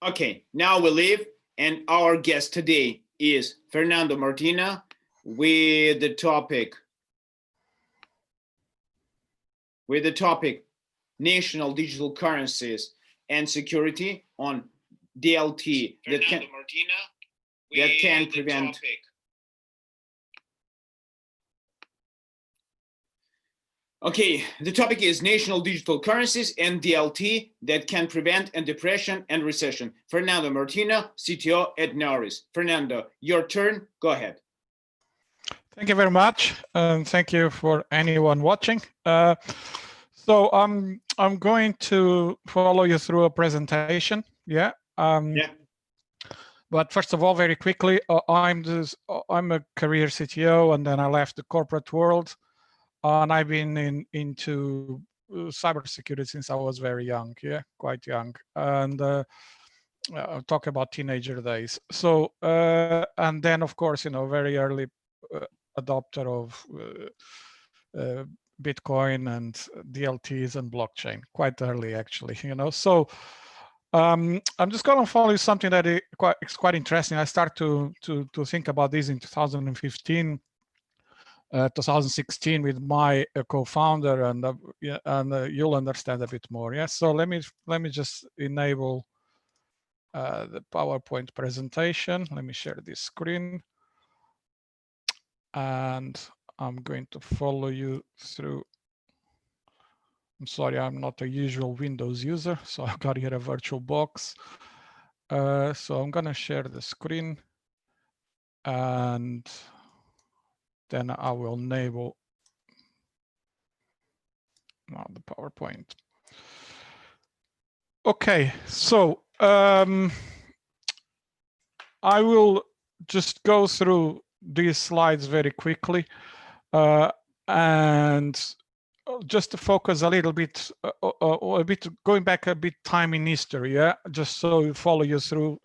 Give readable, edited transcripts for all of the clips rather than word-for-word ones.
Okay, now we leave, and our guest today is Fernando Martina with the topic national digital currencies and security on DLT that can prevent. Okay, the topic is national digital currencies and DLT that can prevent a depression and recession. Fernando Martina, CTO at Norris. Fernando, your turn. Go ahead. Thank you very much, and thank you for anyone watching. So I'm going to follow you through a presentation. Yeah. But first of all, very quickly, I'm a career CTO, and then I left the corporate world. And I've been into cybersecurity since I was very young, quite young. And I'll talk about teenager days. So, and then of course, very early adopter of Bitcoin and DLTs and blockchain, quite early actually, So I'm just going to follow you something that is quite interesting. I start to think about this in 2015. 2016 with my co-founder, and you'll understand a bit more. Yes, so let me just enable the PowerPoint presentation. Let me share this screen, and I'm going to follow you through. I'm sorry, I'm not a usual Windows user, so I've got here a virtual box. So I'm going to share the screen, and then I will enable the PowerPoint. Okay, so I will just go through these slides very quickly, and just to focus a little bit, going back a bit time in history, just so you follow you through.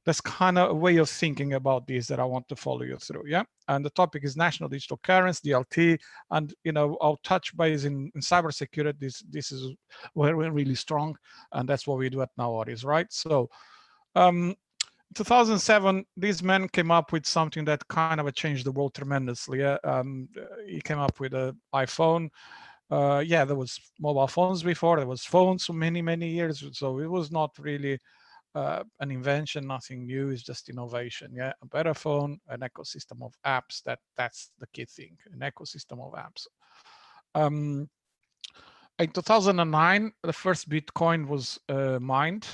That's kind of a way of thinking about this that I want to follow you through, And the topic is national digital currency, DLT, and I'll touch base in cybersecurity. This is where we're really strong, and that's what we do at Norris, right? So, 2007, this man came up with something that kind of changed the world tremendously. He came up with an iPhone. There was mobile phones before. There was phones for many years, so it was not really an invention, nothing new. It's just innovation. A better phone, an ecosystem of apps. That's the key thing. An ecosystem of apps. In 2009, the first Bitcoin was mined.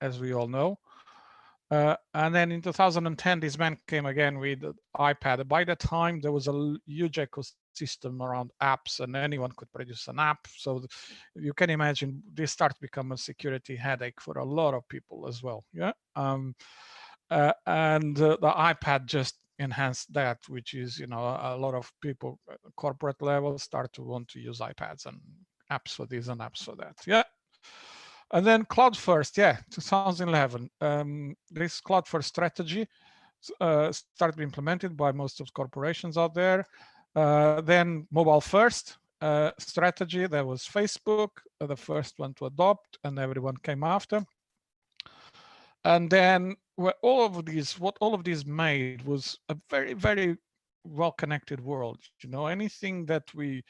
As we all know. And then in 2010, this man came again with the iPad. By that time, there was a huge ecosystem around apps, and anyone could produce an app. So you can imagine this started to become a security headache for a lot of people as well. And the iPad just enhanced that, which is, a lot of people at the corporate level start to want to use iPads and apps for this and apps for that. And then cloud first, 2011. This cloud first strategy started to be implemented by most of the corporations out there. Then mobile first strategy. There was Facebook, the first one to adopt, and everyone came after. And then what all of these made was a very well-connected world. Anything that we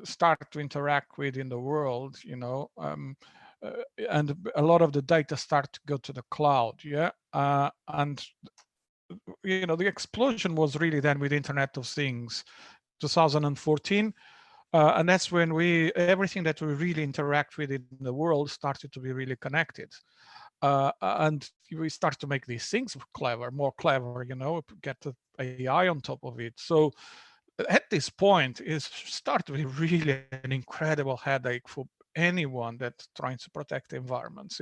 start to interact with in the world, and a lot of the data start to go to the cloud, and the explosion was really then with Internet of Things, 2014, and that's when everything that we really interact with in the world started to be really connected, and we start to make these things more clever, get the AI on top of it. So at this point, it starts to be really an incredible headache for anyone that's trying to protect the environments.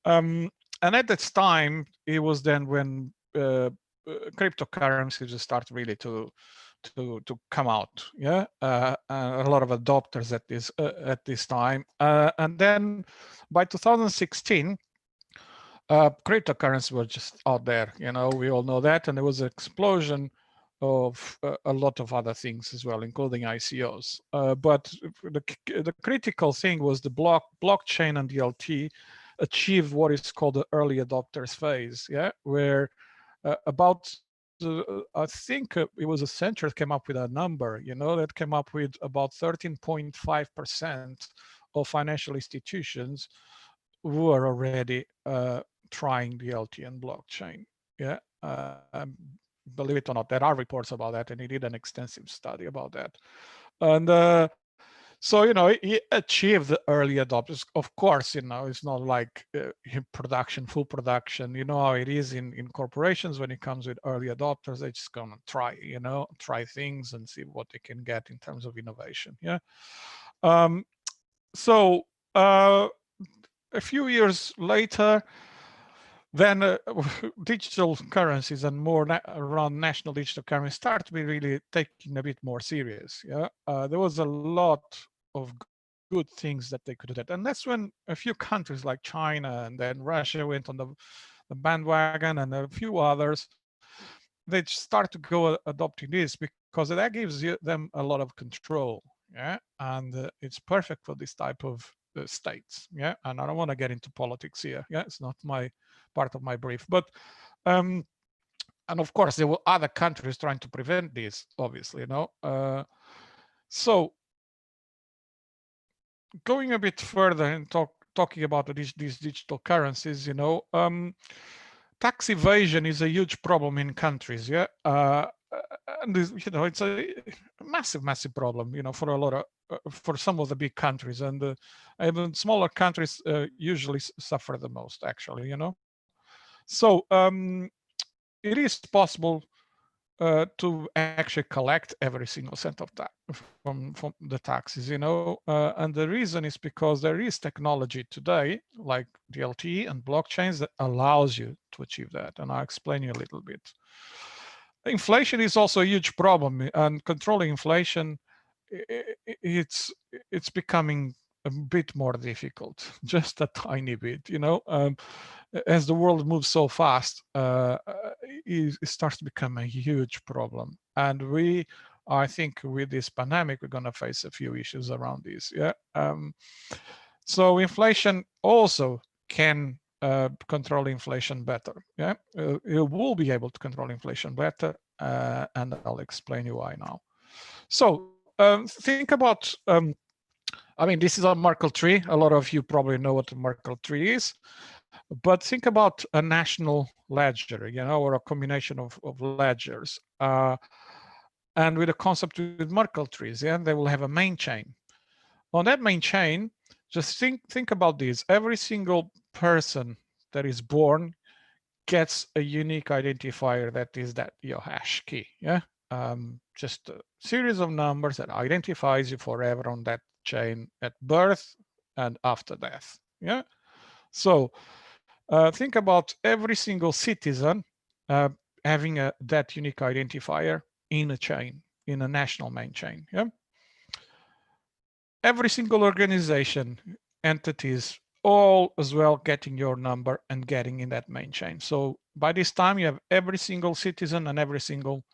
And at that time, it was then when cryptocurrencies just start really to come out. A lot of adopters at this time, and then by 2016. Cryptocurrencies were just out there, we all know that, and there was an explosion of a lot of other things as well, including ICOs. But the critical thing was the blockchain and DLT achieved what is called the early adopters phase, yeah, where about I think it was Accenture came up with a number, you know, that came up with about 13.5% of financial institutions who are already trying DLT and blockchain. Yeah, believe it or not, there are reports about that, and he did an extensive study about that. And so, you know, he achieved the early adopters. Of course, you know, it's not like production, full production. You know how it is in corporations when it comes with early adopters. They're just gonna try, you know, try things and see what they can get in terms of innovation. Yeah. So a few years later, then digital currencies and more around national digital currencies start to be really taken a bit more serious. Yeah, there was a lot of good things that they could do that, and that's when a few countries like China and then Russia went on the bandwagon, and a few others they start to go adopting this because that gives them a lot of control. Yeah, and it's perfect for this type of states. Yeah, and I don't want to get into politics here. Yeah, it's not my part of my brief, but and of course there were other countries trying to prevent this, obviously, you know. So going a bit further and talking about these digital currencies, you know, tax evasion is a huge problem in countries. Yeah, and you know, it's a massive problem, you know, for a lot of for some of the big countries, and even smaller countries usually suffer the most, actually, you know. So it is possible to actually collect every single cent of tax from the taxes, you know, and the reason is because there is technology today like DLT and blockchains that allows you to achieve that, and I'll explain you a little bit. Inflation is also a huge problem, and controlling inflation, it's becoming a bit more difficult, just a tiny bit, you know. As the world moves so fast, it starts to become a huge problem. And I think with this pandemic, we're going to face a few issues around this. Yeah. So inflation also can control inflation better. Yeah, it will be able to control inflation better, and I'll explain you why now. So think about. I mean, this is a Merkle tree. A lot of you probably know what a Merkle tree is, but think about a national ledger, you know, or a combination of ledgers. And with a concept with Merkle trees, yeah, they will have a main chain. On that main chain, just think about this. Every single person that is born gets a unique identifier that is your hash key. Yeah, just a series of numbers that identifies you forever on that chain at birth and after death. Yeah, so think about every single citizen having that unique identifier in a chain, in a national main chain. Yeah, every single organization, entities, all as well getting your number and getting in that main chain. So by this time, you have every single citizen and every single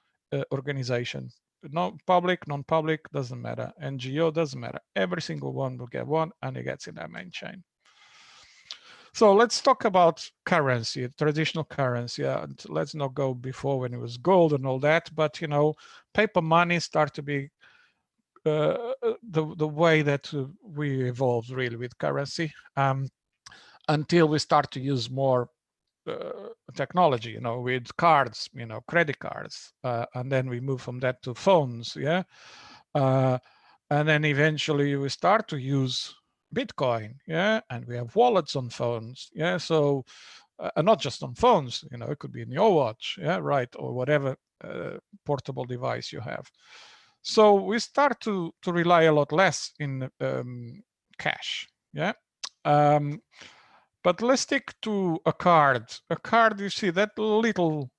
organization. No public, non-public, doesn't matter. NGO, doesn't matter. Every single one will get one, and it gets in that main chain. So let's talk about currency, traditional currency. And let's not go before when it was gold and all that, but you know, paper money start to be the way that we evolved really with currency, until we start to use more technology, you know, with cards, you know, credit cards, and then we move from that to phones, yeah, and then eventually we start to use Bitcoin, yeah, and we have wallets on phones, yeah, so not just on phones, you know, it could be in your watch, yeah, right, or whatever portable device you have. So we start to rely a lot less in cash, yeah. But let's stick to a card. A card, you see that little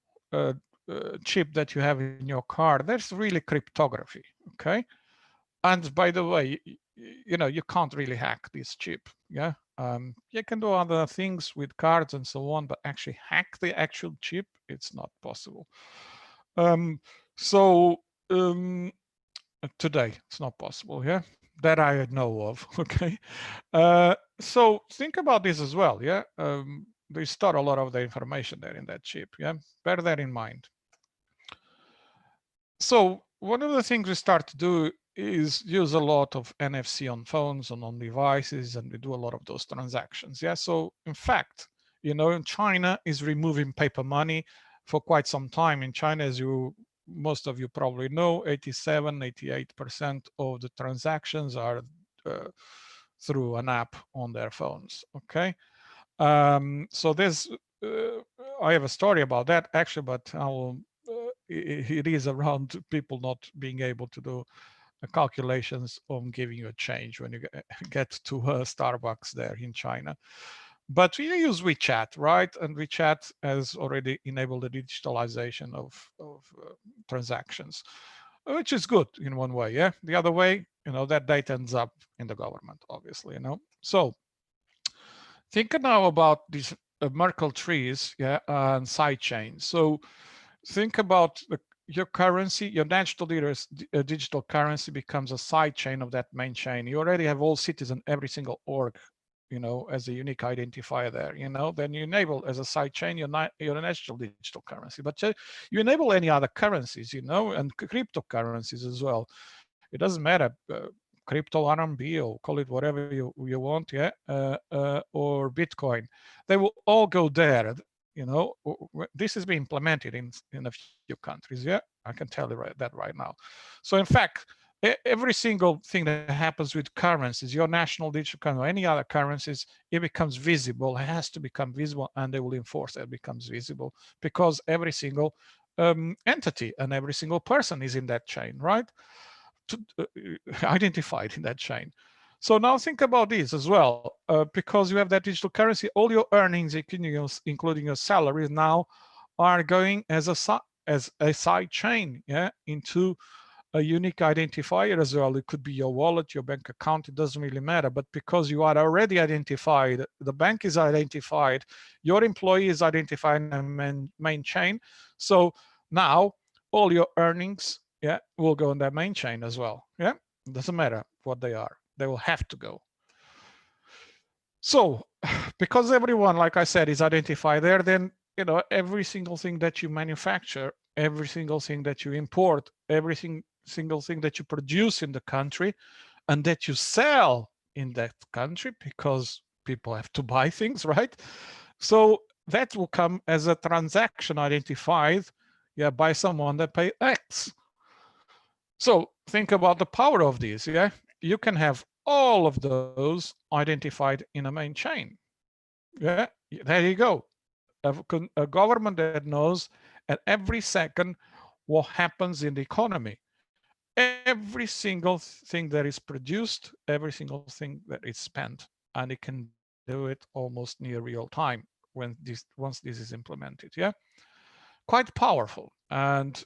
chip that you have in your card, that's really cryptography, okay? And by the way, you know, you can't really hack this chip, yeah? You can do other things with cards and so on, but actually hack the actual chip, it's not possible. So today it's not possible, yeah, that I know of. Okay, so think about this as well, yeah. They store a lot of the information there in that chip, yeah. Bear that in mind. So one of the things we start to do is use a lot of NFC on phones and on devices, and we do a lot of those transactions. Yeah. So in fact, China is removing paper money for quite some time. In China, as most of you probably know, 87, 88% of the transactions are through an app on their phones. Okay. So there's, I have a story about that actually, but I will it is around people not being able to do calculations on giving you a change when you get to Starbucks there in China. But we use WeChat, right? And WeChat has already enabled the digitalization of transactions, which is good in one way. Yeah. The other way, that data ends up in the government, obviously. So think now about these Merkle trees, yeah, and side chains. So think about your currency, your national digital currency becomes a side chain of that main chain. You already have all citizen, every single org, as a unique identifier there, then you enable as a side chain your national digital currency, but you enable any other currencies, and cryptocurrencies as well. It doesn't matter, crypto RMB, or call it whatever you want, yeah, or Bitcoin. They will all go there. This is being implemented in a few countries. Yeah, I can tell you that right now. So in fact, every single thing that happens with currencies, your national digital currency, or any other currencies, it becomes visible. It has to become visible, and they will enforce it becomes visible, because every single entity and every single person is in that chain, right? Identified in that chain. So now think about this as well, because you have that digital currency, all your earnings, including your salaries, now are going as a side chain, yeah, into a unique identifier as well. It could be your wallet, your bank account, it doesn't really matter. But because you are already identified, the bank is identified, your employee is identified in a main chain. So now all your earnings, yeah, will go in that main chain as well. Yeah, it doesn't matter what they are, they will have to go. So because everyone, like I said, is identified there, then every single thing that you manufacture, every single thing that you import, single thing that you produce in the country and that you sell in that country, because people have to buy things, right? So that will come as a transaction identified, yeah, by someone that pay X. So think about the power of this, yeah? You can have all of those identified in a main chain. Yeah, there you go. A government that knows at every second what happens in the economy. Every single thing that is produced, every single thing that is spent, and it can do it almost near real time once this is implemented. Yeah, quite powerful. And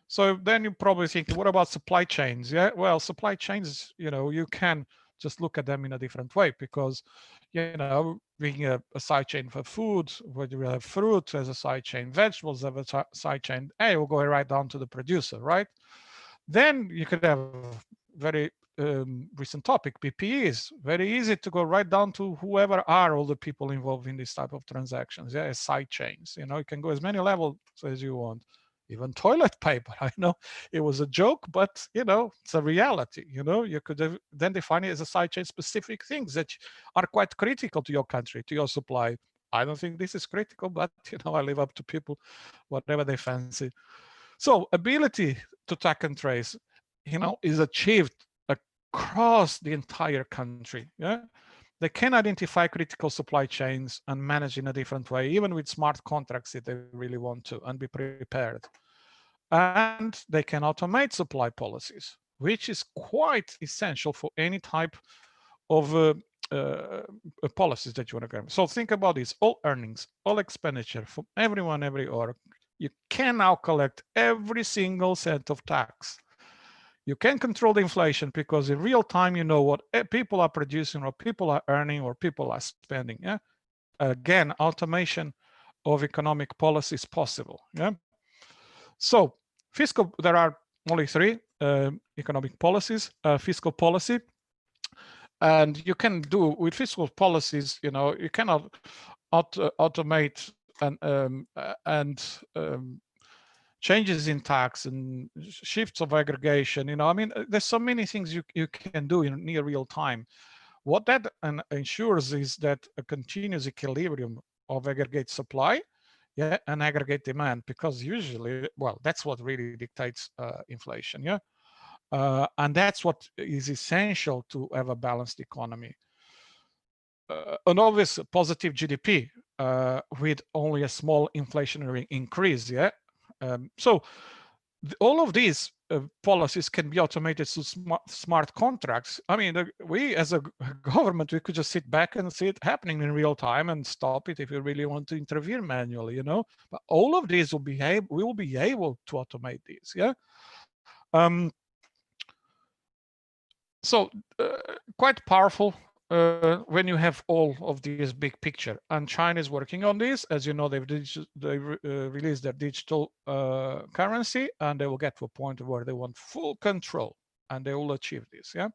so then you're probably thinking, what about supply chains? Yeah, well, supply chains, you can just look at them in a different way, because, being a side chain for food, where you have fruit as a side chain, vegetables have a side chain, hey, we'll go right down to the producer, right? Then you could have very recent topic, PPEs, very easy to go right down to whoever are all the people involved in this type of transactions, yeah, as side chains. You can go as many levels as you want. Even toilet paper, I know it was a joke, but it's a reality. You could then define it as a side chain specific things that are quite critical to your country, to your supply. I don't think this is critical, but I leave up to people whatever they fancy. So ability to track and trace, is achieved across the entire country. Yeah, they can identify critical supply chains and manage in a different way, even with smart contracts if they really want to, and be prepared. And they can automate supply policies, which is quite essential for any type of policies that you want to go. So think about this: all earnings, all expenditure from everyone, every org. You can now collect every single cent of tax. You can control the inflation, because in real time, you know what people are producing, or people are earning, or people are spending. Yeah. Again, automation of economic policy is possible. Yeah. So fiscal, there are only three economic policies: fiscal policy. And you can do with fiscal policies, you cannot automate and changes in tax and shifts of aggregation. I mean, there's so many things you can do in near real time. What that ensures is that a continuous equilibrium of aggregate supply, yeah, and aggregate demand, because usually, well, that's what really dictates inflation, yeah. And that's what is essential to have a balanced economy. An obvious positive GDP with only a small inflationary increase, yeah. So all of these policies can be automated through smart contracts. I mean, we as a government, we could just sit back and see it happening in real time and stop it if we really want to intervene manually, But all of these we will be able to automate these, yeah. So quite powerful when you have all of this big picture, and China is working on this. As you know, they released their digital currency, and they will get to a point where they want full control, and they will achieve this. Yeah.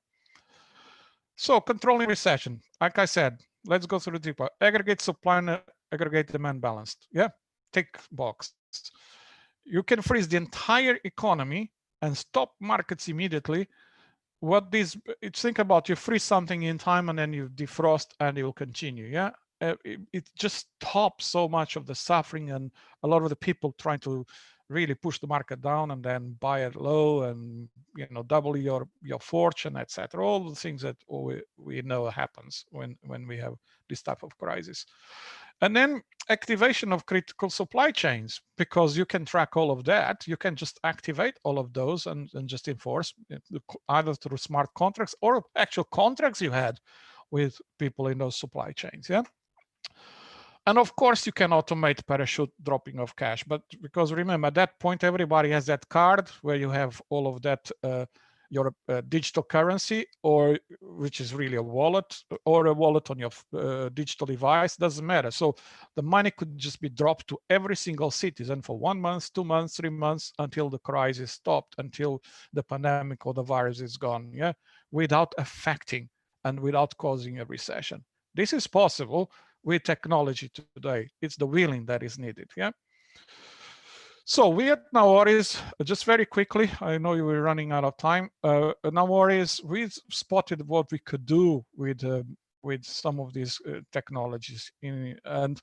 So controlling recession, like I said, let's go through the deeper. Aggregate supply and aggregate demand balanced. Yeah, tick box. You can freeze the entire economy and stop markets immediately. What this, think about, you freeze something in time and then you defrost and it will continue. Yeah, it just stops so much of the suffering and a lot of the people trying to really push the market down and then buy it low and double your fortune, etc. All the things that we know happens when we have this type of crisis. And then activation of critical supply chains, because you can track all of that. You can just activate all of those and just enforce either through smart contracts or actual contracts you had with people in those supply chains. Yeah. And of course, you can automate parachute dropping of cash. But because remember, at that point, everybody has that card where you have all of that, your digital currency, or which is really a wallet, or a wallet on your digital device, doesn't matter. So the money could just be dropped to every single citizen for 1 month, 2 months, 3 months, until the crisis stopped, until the pandemic or the virus is gone, yeah, without affecting and without causing a recession. This is possible with technology today. It's the willing that is needed, yeah. So we at Nawaris, just very quickly, I know you were running out of time. Nawaris, we spotted what we could do with some of these technologies, and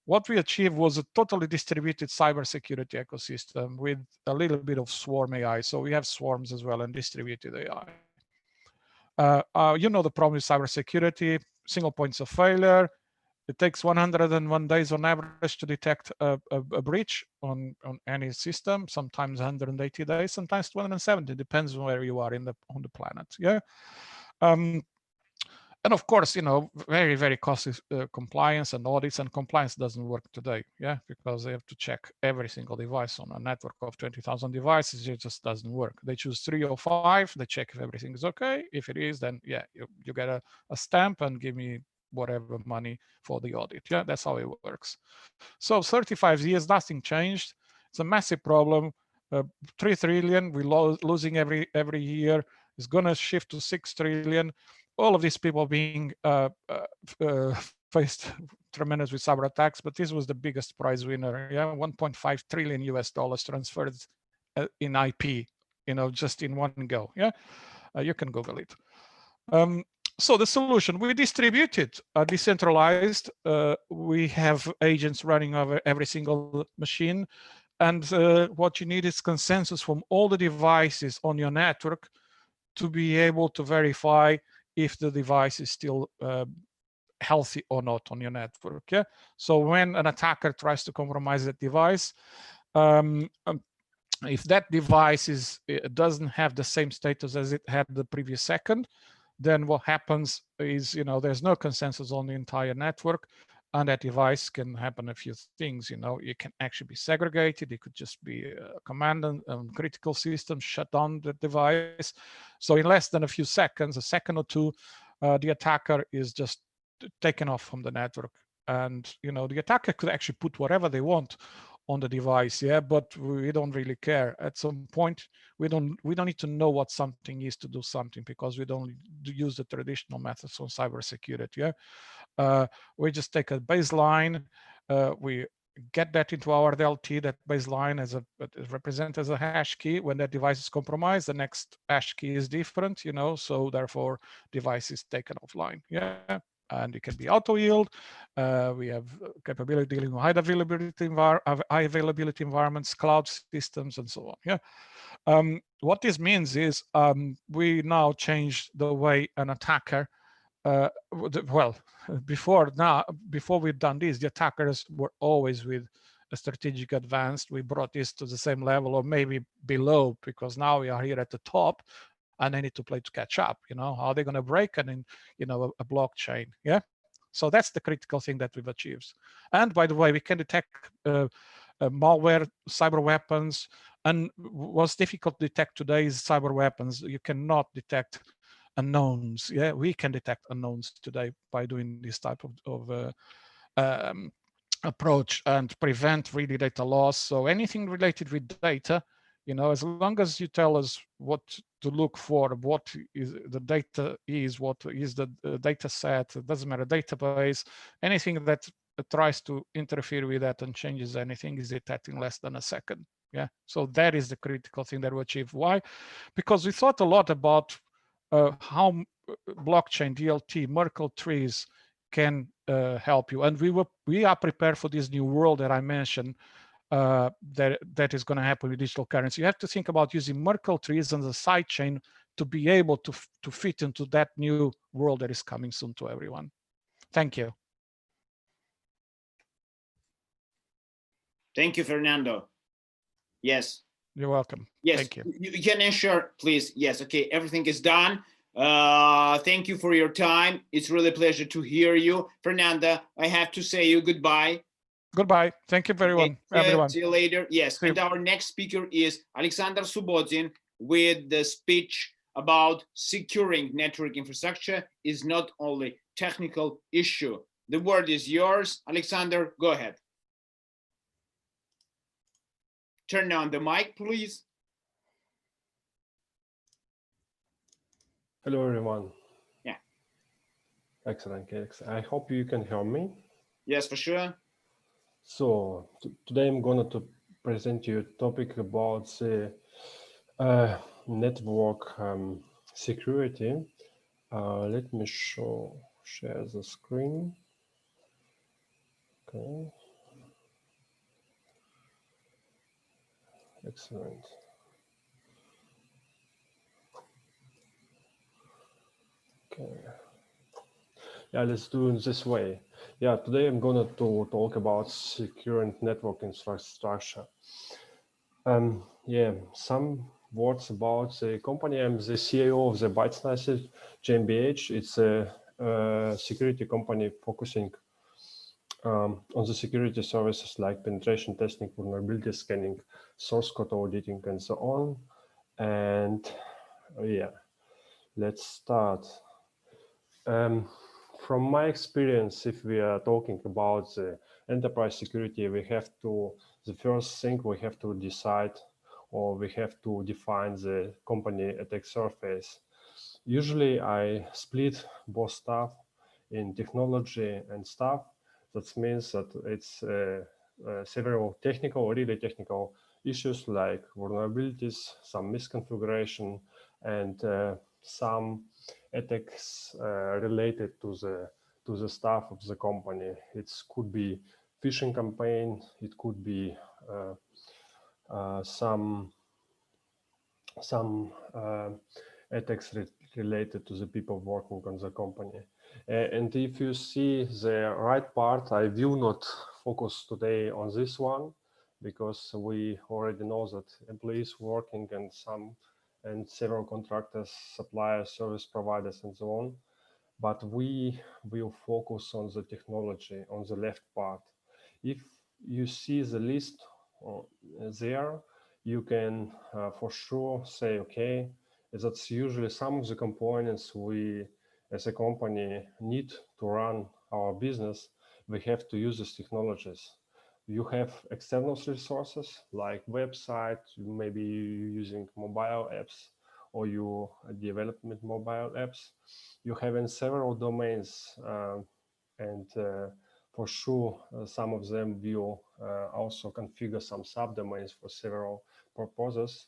what we achieved was a totally distributed cybersecurity ecosystem with a little bit of swarm AI. So we have swarms as well and distributed AI. The problem with cybersecurity: single points of failure. It takes 101 days on average to detect a breach on any system, sometimes 180 days, sometimes 270, depends on where you are on the planet. Yeah. And of course, very, very costly compliance and audits, and compliance doesn't work today. Yeah, because they have to check every single device on a network of 20,000 devices. It just doesn't work. They choose 3 or 5, they check if everything is okay. If it is, then yeah, you get a stamp and give me whatever money for the audit. Yeah, that's how it works. So 35 years, nothing changed. It's a massive problem. 3 trillion we're losing every year. It's going to shift to 6 trillion. All of these people being faced tremendous with cyber attacks, but this was the biggest prize winner. Yeah, 1.5 trillion US dollars transferred in IP, just in one go. Yeah, you can Google it. So the solution: we distributed, decentralized. We have agents running over every single machine, and what you need is consensus from all the devices on your network to be able to verify if the device is still healthy or not on your network. Yeah. So when an attacker tries to compromise that device, if that device doesn't have the same status as it had the previous second, then what happens is, there's no consensus on the entire network, and that device can happen a few things. It can actually be segregated. It could just be a command and critical system shut down the device. So in less than a few seconds, a second or two, the attacker is just taken off from the network. And the attacker could actually put whatever they want on the device, yeah, but we don't really care. At some point, we don't need to know what something is to do something, because we don't use the traditional methods on cybersecurity. Yeah, we just take a baseline, we get that into our DLT, that baseline as represented as a hash key. When that device is compromised, the next hash key is different, you know, so therefore device is taken offline. Yeah, and it can be auto yield. We have capability dealing with high availability environments, cloud systems, and so on. Yeah. What this means is we now change the way an attacker. Well, before we've done this, the attackers were always with a strategic advanced. We brought this to the same level or maybe below, because now we are here at the top and they need to play to catch up. You know, how are they going to break and in, you know, a blockchain? Yeah. So that's the critical thing that we've achieved. And by the way, we can detect malware, cyber weapons, and what's difficult to detect today is cyber weapons. You cannot detect unknowns. Yeah, we can detect unknowns today by doing this type of approach and prevent really data loss. So anything related with data, you know, as long as you tell us what to look for, what is the data is, what is the data set, it doesn't matter, database, anything that tries to interfere with that and changes anything is detecting less than a second. Yeah, so that is the critical thing that we achieve. Why? Because we thought a lot about how blockchain, DLT, Merkle trees can help you, and we are prepared for this new world that I mentioned. That is going to happen with digital currency. You have to think about using Merkle trees and the sidechain to be able to fit into that new world that is coming soon to everyone. Thank you. Thank you, Fernando. Yes. You're welcome. Yes. Thank you. You can ensure, please. Yes. Okay. Everything is done. Thank you for your time. It's really a pleasure to hear you. Fernanda, I have to say you goodbye. Goodbye. Thank you, everyone. See you later. Yes. And our next speaker is Alexandra Subotin with the speech about securing network infrastructure is not only technical issue. The word is yours. Alexander, go ahead. Turn on the mic, please. Hello, everyone. Yeah. Excellent. I hope you can hear me. Yes, for sure. So today I'm going to present you a topic about the network security. Let me share the screen. Okay. Excellent. Okay. Yeah, let's do it this way. Yeah, today I'm going to talk about secure network infrastructure. Yeah, some words about the company. I'm the CEO of the ByteSlice GmbH. It's a security company focusing on the security services like penetration testing, vulnerability scanning, source code auditing, and so on. And yeah, let's start. From my experience, if we are talking about the enterprise security, the first thing we have to decide, or we have to define the company attack surface. Usually I split both stuff in technology and staff. That means that it's several really technical issues like vulnerabilities, some misconfiguration, and some attacks related to the staff of the company. It could be phishing campaign. It could be some attacks related to the people working on the company. And if you see the right part, I will not focus today on this one because we already know that employees working and several contractors, suppliers, service providers, and so on. But we will focus on the technology on the left part. If you see the list there, you can for sure say, okay, that's usually some of the components we as a company need to run our business. We have to use these technologies. You have external resources like website, maybe you're using mobile apps or you development mobile apps. You have in several domains, and for sure some of them will also configure some subdomains for several purposes.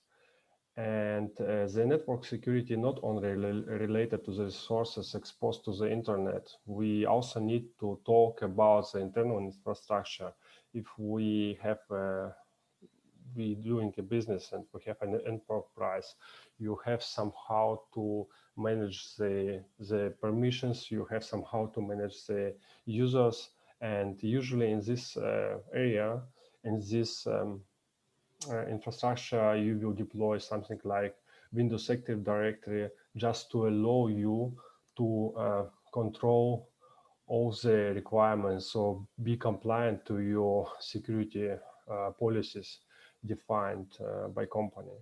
And the network security not only related to the resources exposed to the internet. We also need to talk about the internal infrastructure. If we have we doing a business and we have an enterprise, you have somehow to manage the permissions, you have somehow to manage the users. And usually in this area, in this infrastructure, you will deploy something like Windows Active Directory just to allow you to control all the requirements, so be compliant to your security policies defined by company.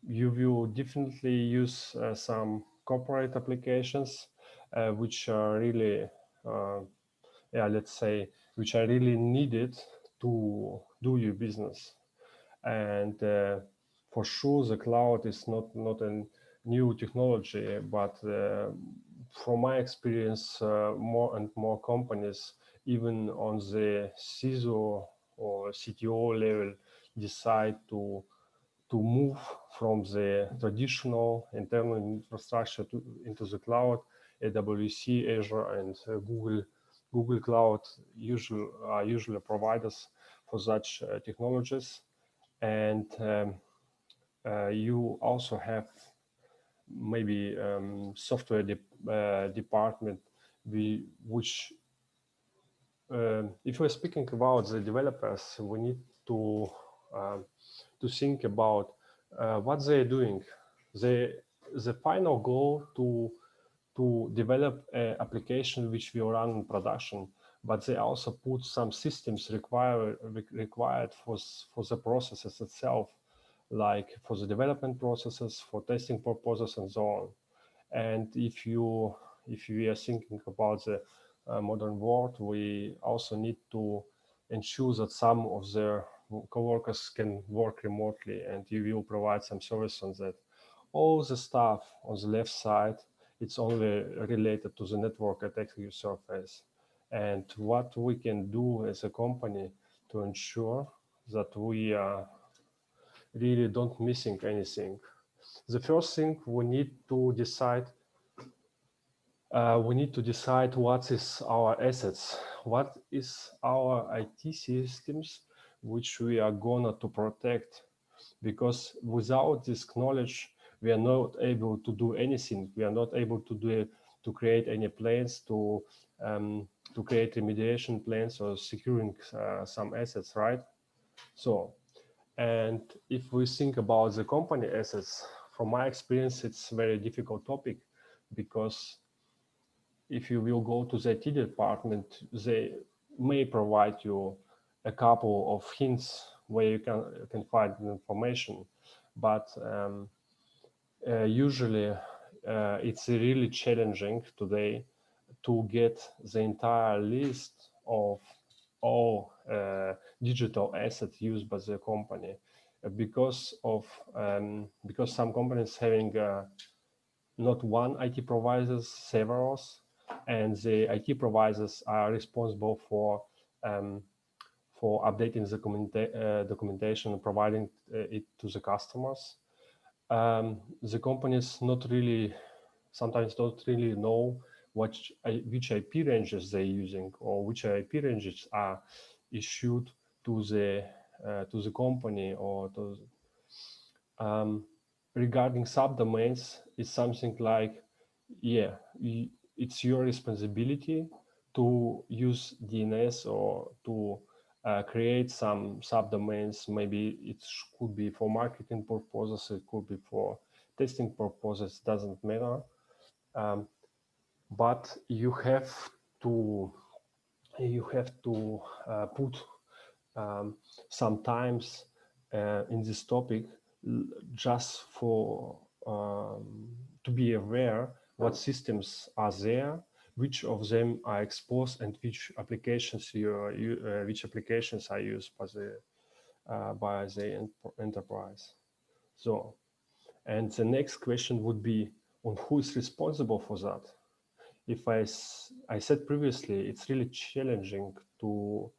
You will definitely use some corporate applications which are really yeah, let's say, which are really needed to do your business. And for sure, the cloud is not a new technology, but from my experience, more and more companies, even on the CISO or CTO level, decide to move from the traditional internal infrastructure into the cloud. AWS, Azure, and Google Cloud are usually providers for such technologies. And you also have maybe software department, which if we're speaking about the developers, we need to think about what they're doing. The final goal to develop an application which will run in production, but they also put some systems required for the processes itself, like for the development processes, for testing purposes, and so on. And if we are thinking about the modern world, we also need to ensure that some of their coworkers can work remotely, and you will provide some service on that. All the stuff on the left side, it's only related to the network attack surface. And what we can do as a company to ensure that we really don't missing anything. The first thing we need to decide what is our assets, what is our IT systems which we are gonna to protect, because without this knowledge we are not able to do anything. We are not able to create any plans to create remediation plans or securing some assets, right? So, and if we think about the company assets, from my experience, it's a very difficult topic, because if you will go to the IT department, they may provide you a couple of hints where you can find the information, but usually it's really challenging today to get the entire list of all digital assets used by the company, because some companies having not one IT providers, several, and the IT providers are responsible for updating the documentation and providing it to the customers. The companies sometimes don't really know which IP ranges they're using, or which IP ranges are issued to the company, or to regarding subdomains, it's something like, yeah, it's your responsibility to use DNS or to create some subdomains. Maybe it could be for marketing purposes, it could be for testing purposes, doesn't matter. But you have to put sometimes in this topic, just for to be aware what systems are there, which of them are exposed and which applications which applications are used by the enterprise. So, and the next question would be on who is responsible for that. If I said previously, it's really challenging to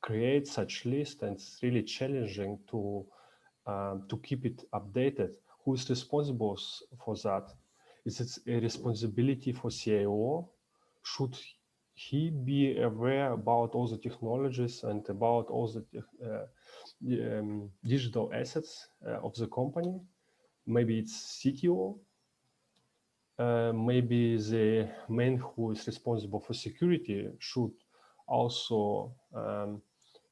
create such list, and it's really challenging to keep it updated. Who is responsible for that? Is it a responsibility for CIO? Should he be aware about all the technologies and about all the digital assets of the company? Maybe it's CTO. Maybe the man who is responsible for security should also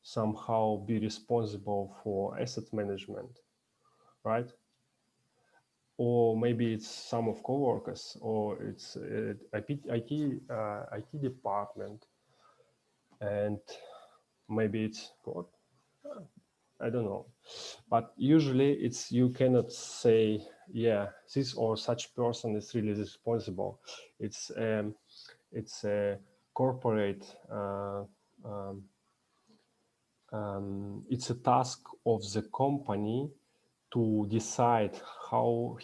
somehow be responsible for asset management, right? Or maybe it's some of coworkers, or it's IT department, and maybe it's God. I don't know, but usually it's you cannot say, yeah, this or such person is really responsible. It's a corporate. It's a task of the company to decide how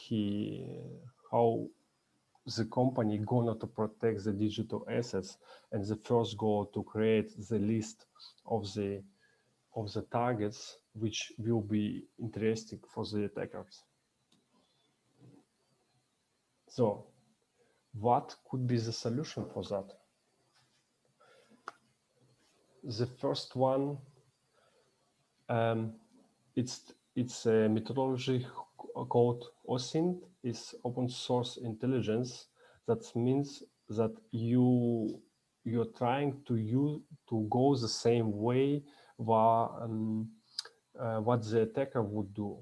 the company gonna to protect the digital assets, and the first goal to create the list of the targets which will be interesting for the attackers. So what could be the solution for that? The first one, it's a methodology called OSINT, is open source intelligence. That means that you're trying to go the same way what the attacker would do.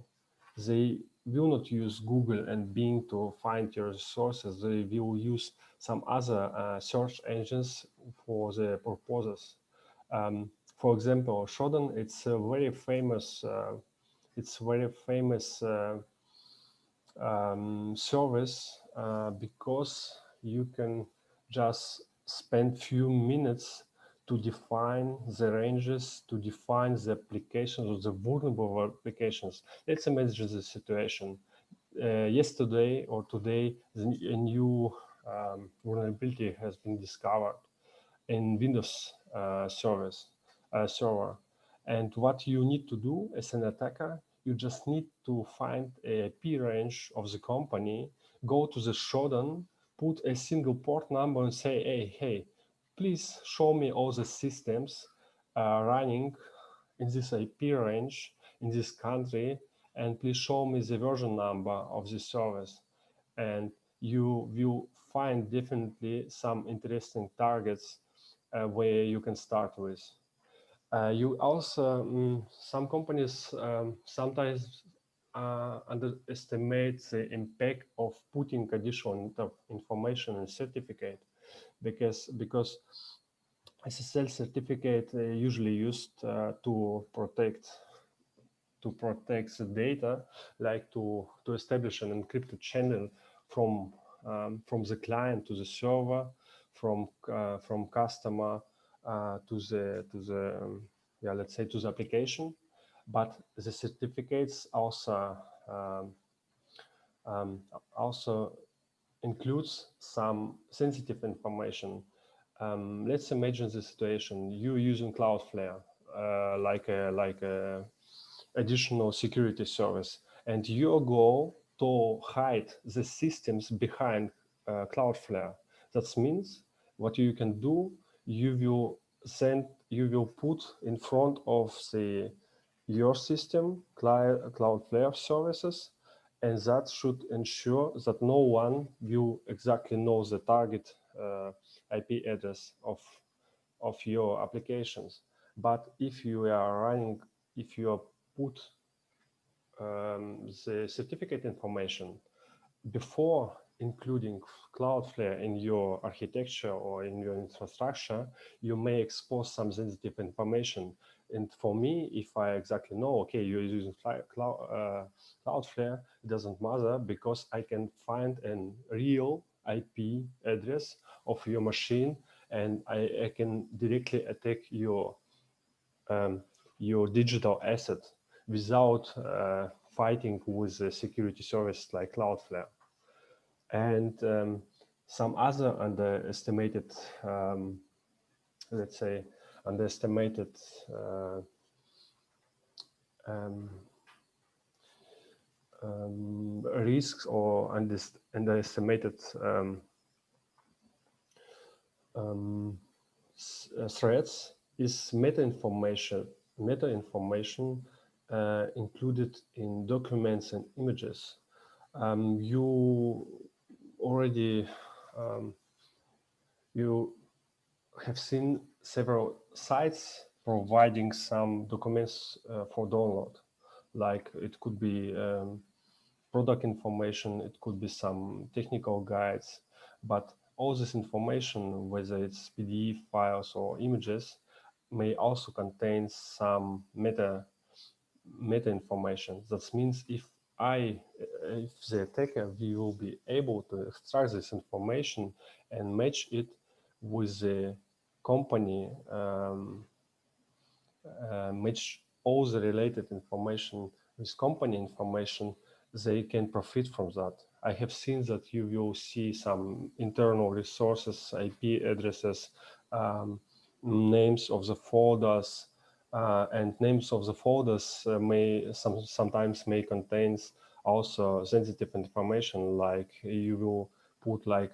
They will not use Google and Bing to find your sources. They will use some other search engines for the purposes. For example, Shodan, it's a very famous service because you can just spend few minutes to define the ranges, to define the applications or the vulnerable applications. Let's imagine the situation. Yesterday or today, a new vulnerability has been discovered in Windows server. And what you need to do as an attacker, you just need to find a IP range of the company, go to the Shodan, put a single port number and say, hey, please show me all the systems running in this IP range in this country, and please show me the version number of this service. And you will find definitely some interesting targets where you can start with. You also, some companies sometimes underestimate the impact of putting additional information in certificate, because SSL certificate usually used to protect the data, like to establish an encrypted channel from the client to the server, from customer to the let's say to the application. But the certificates also includes some sensitive information. Let's imagine the situation: you using Cloudflare like a additional security service, and your goal to hide the systems behind Cloudflare. That means what you can do, you will put in front of your system Cloudflare services, and that should ensure that no one will exactly know the target IP address of your applications. But if you are put the certificate information before including Cloudflare in your architecture or in your infrastructure, you may expose some sensitive information. And for me, if I exactly know, okay, you're using Cloudflare, it doesn't matter, because I can find a real IP address of your machine, and I can directly attack your digital asset without fighting with a security service like Cloudflare. And some other underestimated, let's say, underestimated risks or underestimated threats is meta-information. Meta-information included in documents and images. You already you have seen several sites providing some documents for download. Like it could be product information, it could be some technical guides, but all this information, whether it's PDF files or images, may also contain some meta information. That means if the attacker will be able to extract this information and match it with the company, match all the related information with company information, they can profit from that. I have seen that you will see some internal resources, IP addresses, names of the folders, and names of the folders sometimes may contain also sensitive information, like you will put like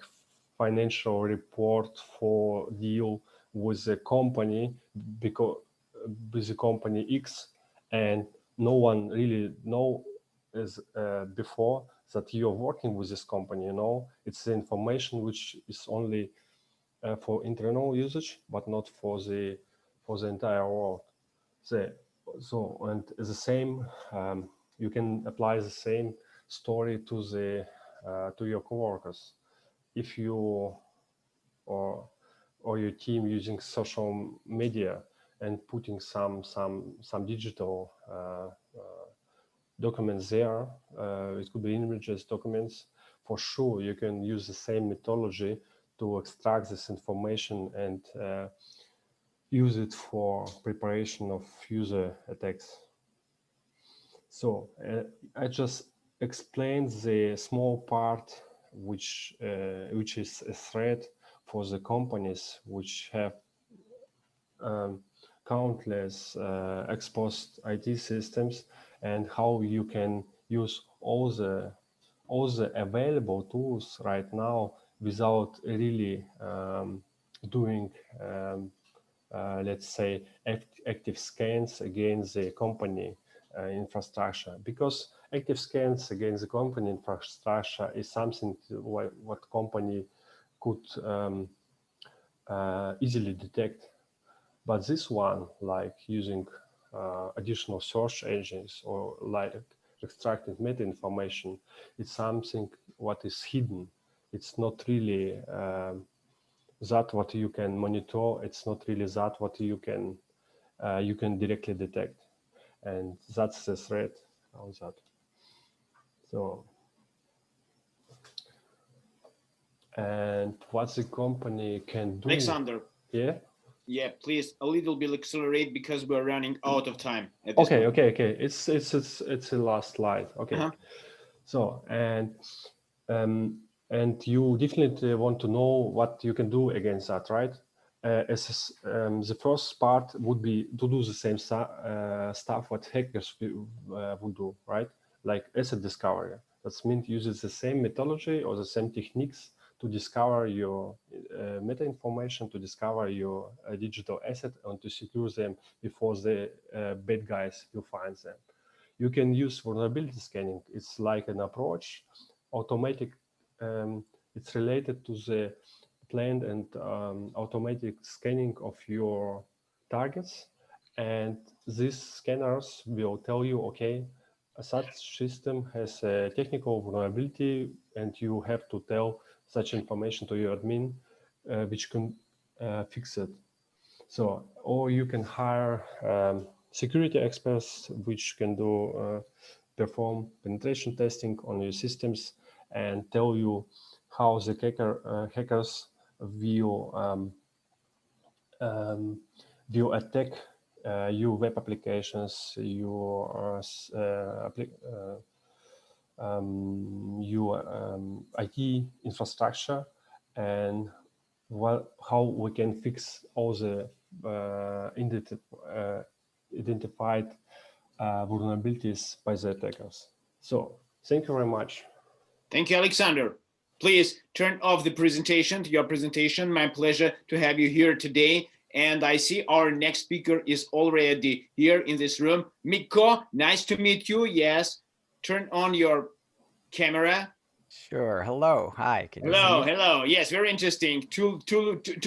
financial report for deal with the company because with the company X, and no one really know as before that you're working with this company. You know, it's the information which is only for internal usage, but not for the entire world. So and the same, you can apply the same story to the to your coworkers. If you or your team using social media and putting some digital documents there, it could be images, documents. For sure, you can use the same methodology to extract this information and use it for preparation of user attacks. So I just explained the small part which is a threat for the companies which have countless exposed IT systems, and how you can use all the available tools right now without really doing let's say active scans against the company infrastructure, because active scans against the company infrastructure is something what company could easily detect. But this one, like using additional search engines or like extracting meta information, it's something what is hidden. It's not really that what you can monitor. It's not really that what you can directly detect, and that's the threat on that. So, and what the company can do. Alexander. Yeah. Yeah, please a little bit accelerate because we're running out of time. Okay. It's the last slide. Okay. So and you definitely want to know what you can do against that, right? The first part would be to do the same stuff what hackers would do, right? Like asset discovery. That means uses the same methodology or the same techniques to discover your meta information, to discover your digital asset, and to secure them before the bad guys will find them. You can use vulnerability scanning. It's like an approach, automatic. It's related to the planned and automatic scanning of your targets, and these scanners will tell you, okay, such system has a technical vulnerability, and you have to tell such information to your admin, which can fix it. So, or you can hire security experts which can do perform penetration testing on your systems and tell you how the hackers will attack your web applications, your IT infrastructure, and how we can fix all the identified vulnerabilities by the attackers. So thank you very much. Thank you, Alexander. Please turn off the presentation, your presentation. My pleasure to have you here today. And I see our next speaker is already here in this room. Mikko, nice to meet you. Yes, turn on your camera. Sure. Hello. Hi. Can you see Hello, me? hello. Yes, very interesting. Too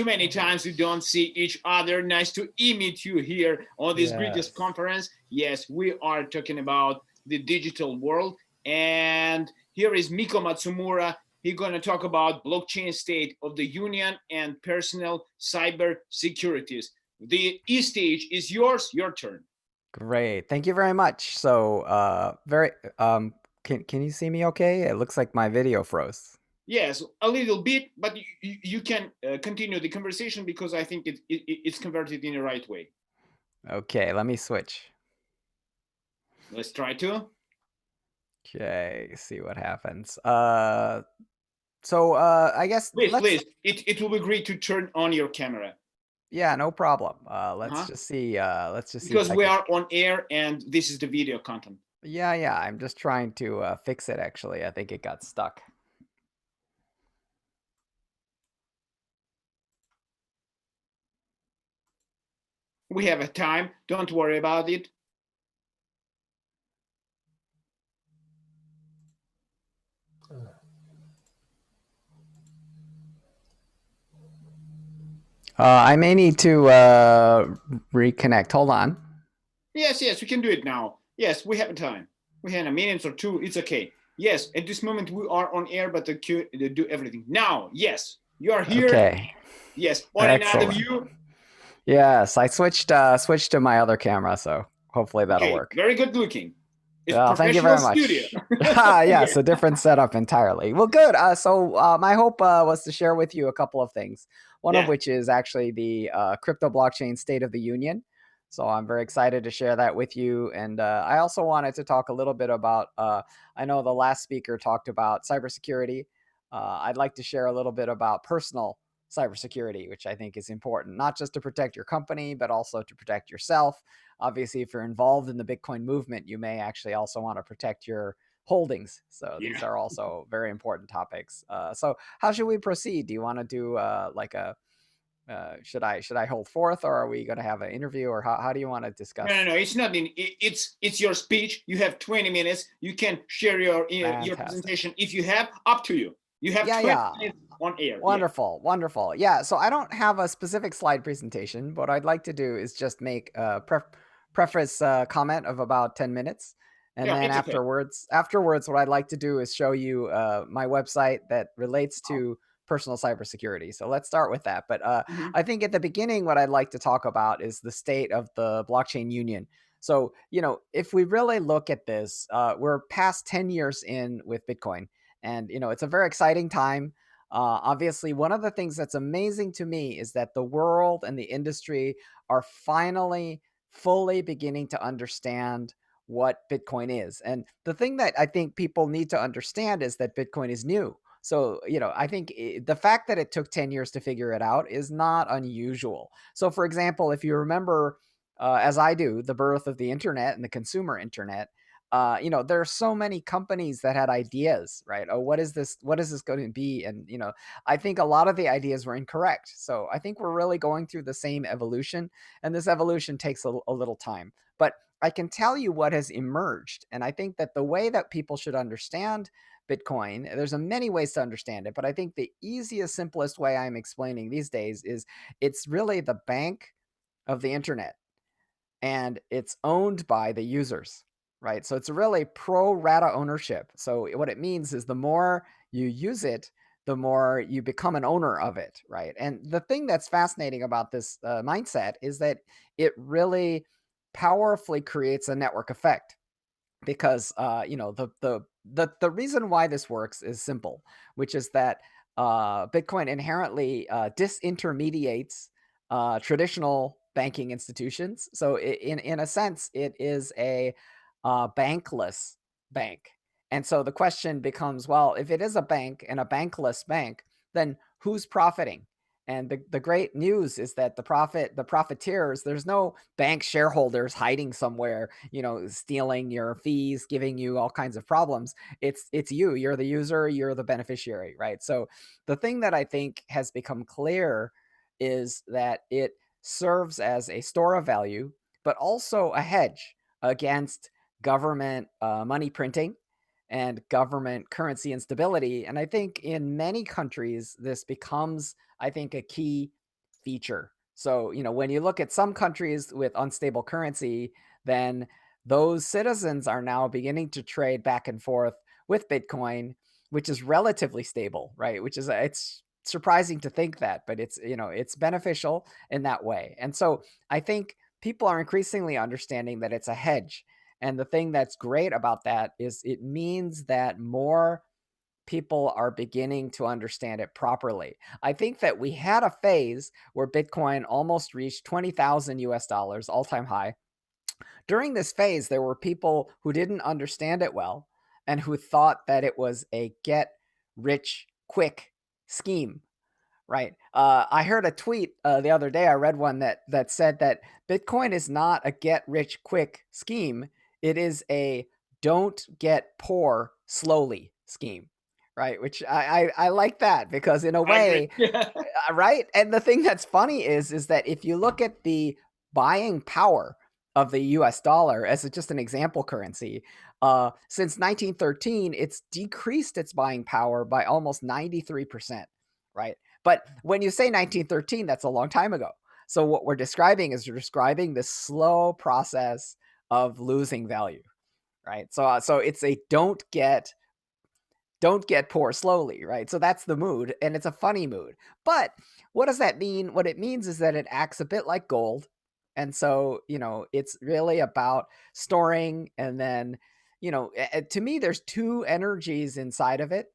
many times we don't see each other. Nice to meet you here on this greatest conference. Yes, we are talking about the digital world. And here is Komatsu Mora. He's going to talk about blockchain state of the union and personal cyber securities. The stage is yours, your turn. Great. Thank you very much. So can you see me okay? It looks like my video froze. Yes, a little bit, but you can continue the conversation because I think it's converted in the right way. Okay, let me switch. Let's try to. Okay, see what happens. I guess please, it will be great to turn on your camera. Yeah, no problem. Let's just see. Because we are on air and this is the video content. Yeah. I'm just trying to fix it. Actually, I think it got stuck. We have a time. Don't worry about it. I may need to reconnect. Hold on. Yes, we can do it now. Yes, we have a time. We have a minute or two. It's okay. Yes, at this moment we are on air, but they do everything now. Yes, you are here. Okay. Yes, on another view. Yes, I switched to my other camera, so hopefully that'll work. Very good looking. Well, thank you very much. Yes, a different setup entirely. Well, good. So my hope was to share with you a couple of things. One of which is actually the crypto blockchain state of the union. So I'm very excited to share that with you. And I also wanted to talk a little bit about, I know the last speaker talked about cybersecurity. I'd like to share a little bit about personal cybersecurity, which I think is important, not just to protect your company, but also to protect yourself. Obviously, if you're involved in the Bitcoin movement, you may actually also want to protect your holdings. So these are also very important topics. So how should we proceed? Do you want to do should I hold forth, or are we going to have an interview, or how do you want to discuss? No, it's not. It's your speech. You have 20 minutes. You can share your presentation if you have. Up to you. You have 20 minutes on air. Wonderful. Yeah. So I don't have a specific slide presentation. What I'd like to do is just make a preface comment of about 10 minutes. And then afterwards, what I'd like to do is show you my website that relates to personal cybersecurity. So let's start with that. But I think at the beginning, what I'd like to talk about is the state of the blockchain union. So, if we really look at this, we're past 10 years in with Bitcoin. And, it's a very exciting time. Obviously, one of the things that's amazing to me is that the world and the industry are finally fully beginning to understand what Bitcoin is. And the thing that I think people need to understand is that Bitcoin is new. So, I think the fact that it took 10 years to figure it out is not unusual. So, for example, if you remember, as I do, the birth of the internet and the consumer internet, there are so many companies that had ideas, right? Oh, what is this going to be? And, I think a lot of the ideas were incorrect. So I think we're really going through the same evolution, and this evolution takes a little time. But I can tell you what has emerged. And I think that the way that people should understand Bitcoin, there's many ways to understand it, but I think the easiest, simplest way I'm explaining these days is it's really the bank of the internet, and it's owned by the users. Right. So it's really pro rata ownership. So what it means is the more you use it, the more you become an owner of it. Right. And the thing that's fascinating about this mindset is that it really powerfully creates a network effect, because, the the reason why this works is simple, which is that Bitcoin inherently disintermediates traditional banking institutions. So in a sense, it is a bankless bank. And so the question becomes, well, if it is a bank and a bankless bank, then who's profiting? And the great news is that the profiteers, there's no bank shareholders hiding somewhere, stealing your fees, giving you all kinds of problems. It's you. You're the user, you're the beneficiary, right? So the thing that I think has become clear is that it serves as a store of value, but also a hedge against government money printing and government currency instability. And I think in many countries, this becomes, I think, a key feature. So, when you look at some countries with unstable currency, then those citizens are now beginning to trade back and forth with Bitcoin, which is relatively stable, right? Which is, it's surprising to think that, but it's beneficial in that way. And so I think people are increasingly understanding that it's a hedge. And the thing that's great about that is it means that more people are beginning to understand it properly. I think that we had a phase where Bitcoin almost reached 20,000 US dollars, all-time high. During this phase, there were people who didn't understand it well and who thought that it was a get rich quick scheme. Right. I heard a tweet the other day. I read one that said that Bitcoin is not a get rich quick scheme. It is a don't get poor slowly scheme. Right. Which I like that, because in a way, right. And the thing that's funny is that if you look at the buying power of the US dollar as just an example currency, since 1913, it's decreased its buying power by almost 93%. Right. But when you say 1913, that's a long time ago. So what we're describing is this slow process of losing value, right? So it's a don't get poor slowly, right? So that's the mood, and it's a funny mood. But what does that mean? What it means is that it acts a bit like gold. And so, it's really about storing. And then, to me, there's two energies inside of it.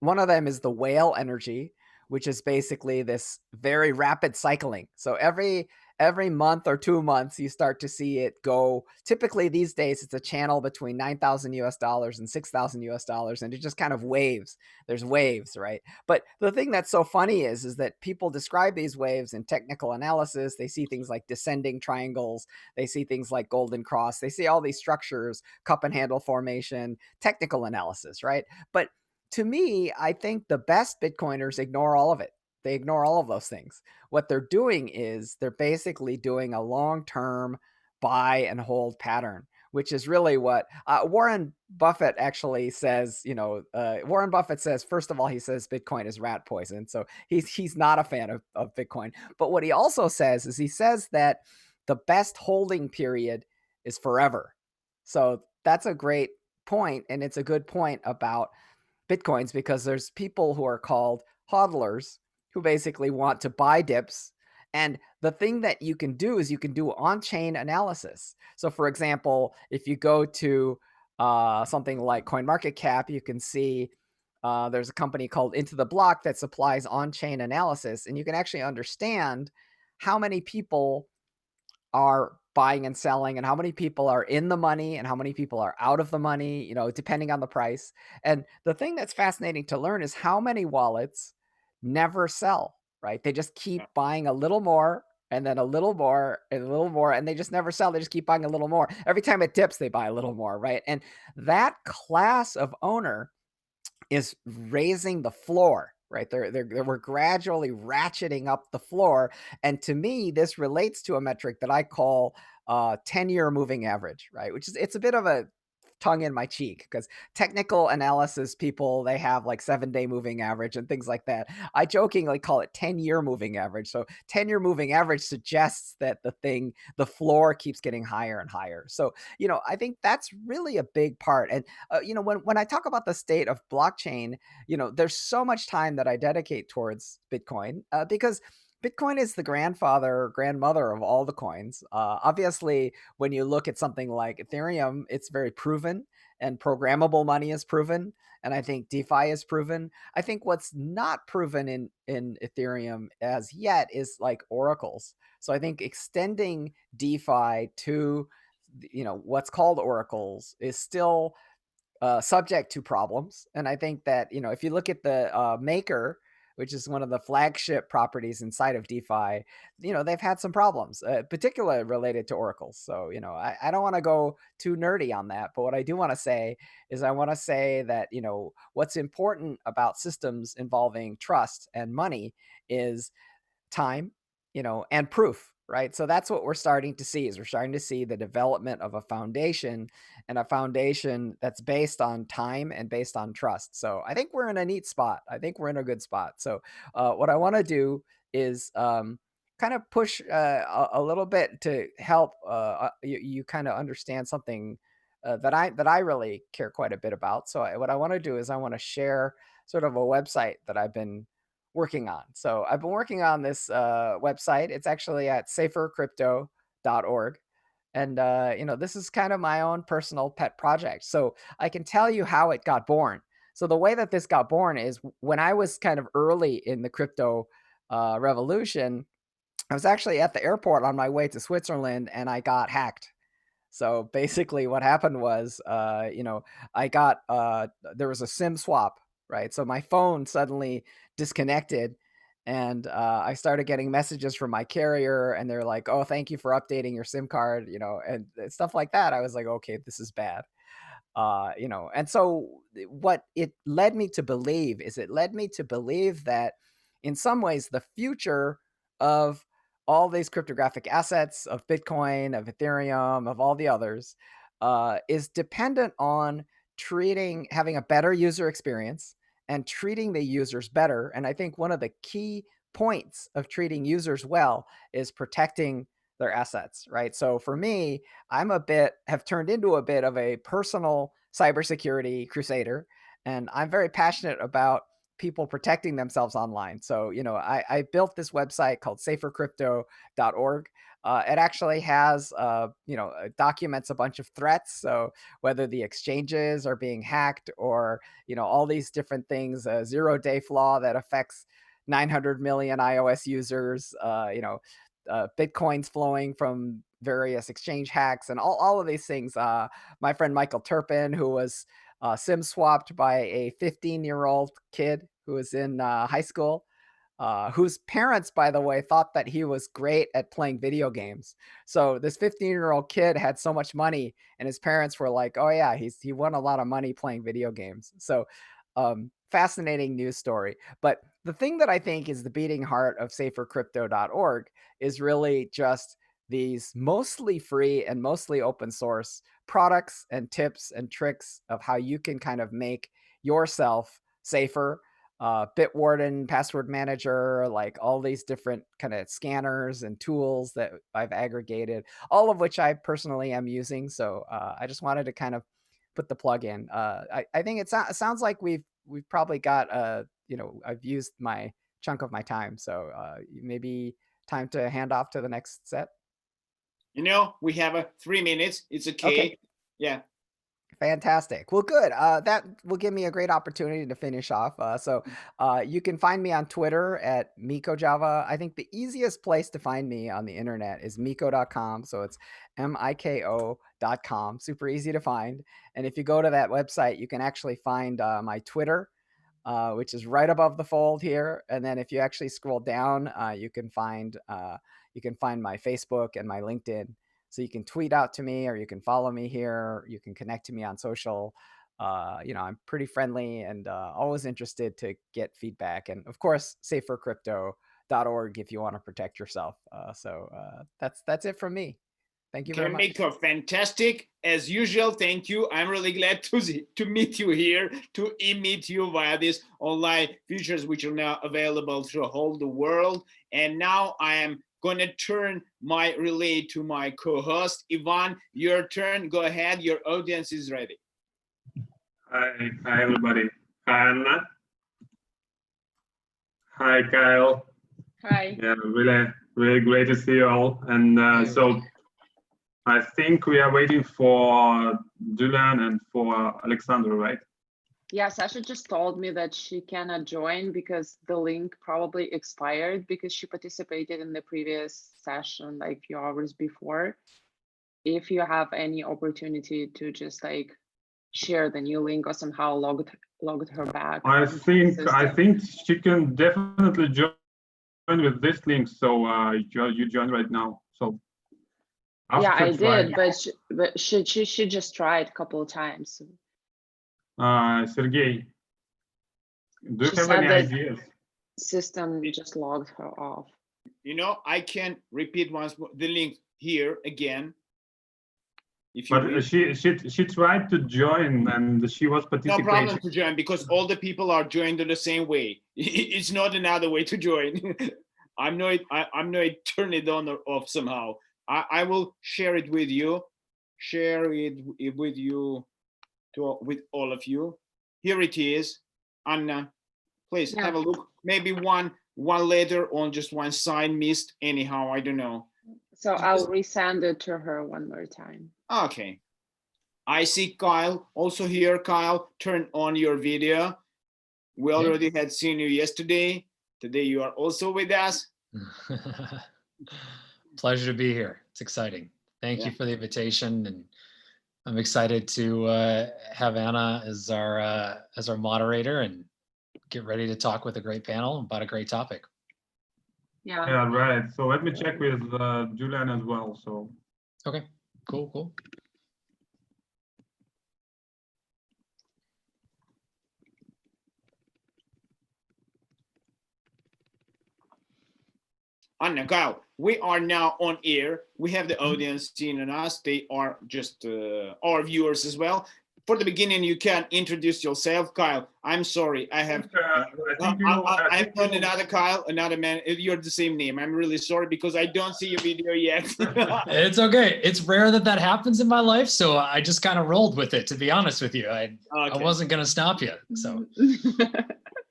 One of them is the whale energy, which is basically this very rapid cycling. So every month or 2 months, you start to see it go. Typically these days, it's a channel between 9,000 US dollars and 6,000 US dollars, and it just kind of waves. There's waves, right? But the thing that's so funny is that people describe these waves in technical analysis. They see things like descending triangles. They see things like golden cross. They see all these structures, cup and handle formation, technical analysis, right? But to me, I think the best Bitcoiners ignore all of it. They ignore all of those things. What they're doing is they're basically doing a long-term buy and hold pattern, which is really what Warren Buffett actually says. Warren Buffett says, first of all, he says Bitcoin is rat poison. So he's not a fan of Bitcoin. But what he also says is he says that the best holding period is forever. So that's a great point, and it's a good point about Bitcoins, because there's people who are called hodlers who basically want to buy dips. And the thing that you can do is you can do on-chain analysis. So for example, if you go to something like CoinMarketCap, you can see there's a company called Into the Block that supplies on-chain analysis. And you can actually understand how many people are buying and selling, and how many people are in the money and how many people are out of the money, depending on the price. And the thing that's fascinating to learn is how many wallets never sell, right? They just keep buying a little more and then a little more and a little more, and they just never sell. They just keep buying a little more. Every time it dips, they buy a little more, right? And that class of owner is raising the floor, right? We're gradually ratcheting up the floor. And to me, this relates to a metric that I call 10-year moving average, right? Which is, it's a bit of a tongue in my cheek, because technical analysis people, they have like 7-day moving average and things like that. I jokingly call it 10-year moving average. So 10-year moving average suggests that the floor keeps getting higher and higher. So, I think that's really a big part. And, when I talk about the state of blockchain, there's so much time that I dedicate towards Bitcoin, because Bitcoin is the grandmother of all the coins. Obviously, when you look at something like Ethereum, it's very proven and programmable money is proven. And I think DeFi is proven. I think what's not proven in Ethereum as yet is like oracles. So I think extending DeFi to, what's called oracles is still subject to problems. And I think that, if you look at the Maker, which is one of the flagship properties inside of DeFi, they've had some problems, particularly related to oracles. So, I don't want to go too nerdy on that. But what I do want to say is I want to say that, what's important about systems involving trust and money is time, and proof, right? So that's what we're starting to see is we're starting to see the development of a foundation, and a foundation that's based on time and based on trust. So I think we're in a neat spot. I think we're in a good spot. So what I want to do is kind of push a little bit to help you kind of understand something that I really care quite a bit about. So what I want to do is I want to share sort of a website that I've been working on. So I've been working on this website. It's actually at safercrypto.org. And, this is kind of my own personal pet project. So I can tell you how it got born. So the way that this got born is when I was kind of early in the crypto revolution, I was actually at the airport on my way to Switzerland and I got hacked. So basically what happened was, I got, there was a SIM swap, right? So my phone suddenly disconnected and I started getting messages from my carrier and they're like, oh, thank you for updating your SIM card, and stuff like that. I was like, okay, this is bad. And so what it led me to believe is it led me to believe that in some ways the future of all these cryptographic assets, of Bitcoin, of Ethereum, of all the others, is dependent on having a better user experience and treating the users better. And I think one of the key points of treating users well is protecting their assets, right? So for me, have turned into a bit of a personal cybersecurity crusader, and I'm very passionate about people protecting themselves online. So, I built this website called safercrypto.org. It actually has, documents a bunch of threats. So whether the exchanges are being hacked or, all these different things, a 0-day flaw that affects 900 million iOS users, Bitcoins flowing from various exchange hacks and all of these things. My friend Michael Turpin, who was SIM swapped by a 15-year-old kid who was in high school, whose parents, by the way, thought that he was great at playing video games. So this 15-year-old kid had so much money and his parents were like, oh yeah, he won a lot of money playing video games. So fascinating news story. But the thing that I think is the beating heart of safercrypto.org is really just these mostly free and mostly open source products and tips and tricks of how you can kind of make yourself safer. Bitwarden, password manager, like all these different kind of scanners and tools that I've aggregated, all of which I personally am using. So I just wanted to kind of put the plug in. I think it sounds like we've probably got I've used my chunk of my time. So maybe time to hand off to the next set. We have 3 minutes. It's okay. Yeah. Fantastic. Well, good. That will give me a great opportunity to finish off. So you can find me on Twitter at MikoJava. I think the easiest place to find me on the internet is miko.com. So it's miko.com. Super easy to find. And if you go to that website, you can actually find my Twitter, which is right above the fold here. And then if you actually scroll down, you can find my Facebook and my LinkedIn. So you can tweet out to me or you can follow me here. You can connect to me on social. I'm pretty friendly and always interested to get feedback. And of course, safercrypto.org if you want to protect yourself. So that's it from me. Thank you very much. Miko, fantastic. As usual, thank you. I'm really glad to meet you here, to meet you via these online features, which are now available through whole the world. And now I am going to turn my relay to my co-host. Ivan, your turn. Go ahead. Your audience is ready. Hi everybody. Hi, Anna. Hi, Kyle. Hi. Yeah, really great to see you all. And so I think we are waiting for Julian and for Alexandra, right? Yeah, Sasha just told me that she cannot join because the link probably expired because she participated in the previous session like few hours before. If you have any opportunity to just like share the new link or somehow logged her back. I think she can definitely join with this link. So you join right now. So yeah, I did, but she just tried a couple of times. Sergey, do you have any ideas? System just logged her off. You know, I can repeat once more the link here again. If you but she tried to join and she was participating. No problem to join because all the people are joined in the same way. It's not another way to join. I'm not turn it on or off somehow. I will share it with you. Share it with you with all of you. Here it is. Anna, please have a look. Maybe one letter on just one side missed anyhow. I don't know. So I'll resend it to her one more time. Okay. I see Kyle also here. Kyle, turn on your video. We already had seen you yesterday. Today you are also with us. Pleasure to be here. It's exciting. Thank you for the invitation, and I'm excited to have Anna as our moderator and get ready to talk with a great panel about a great topic. Yeah, right. So let me check with Julian as well. So okay, cool. Anna, Kyle, we are now on air. We have the audience seeing us. They are just our viewers as well. For the beginning, you can introduce yourself, Kyle. I'm sorry, I have another Kyle, another man. You're the same name. I'm really sorry because I don't see your video yet. It's okay. It's rare that happens in my life, so I just kind of rolled with it. To be honest with you, I wasn't going to stop you. So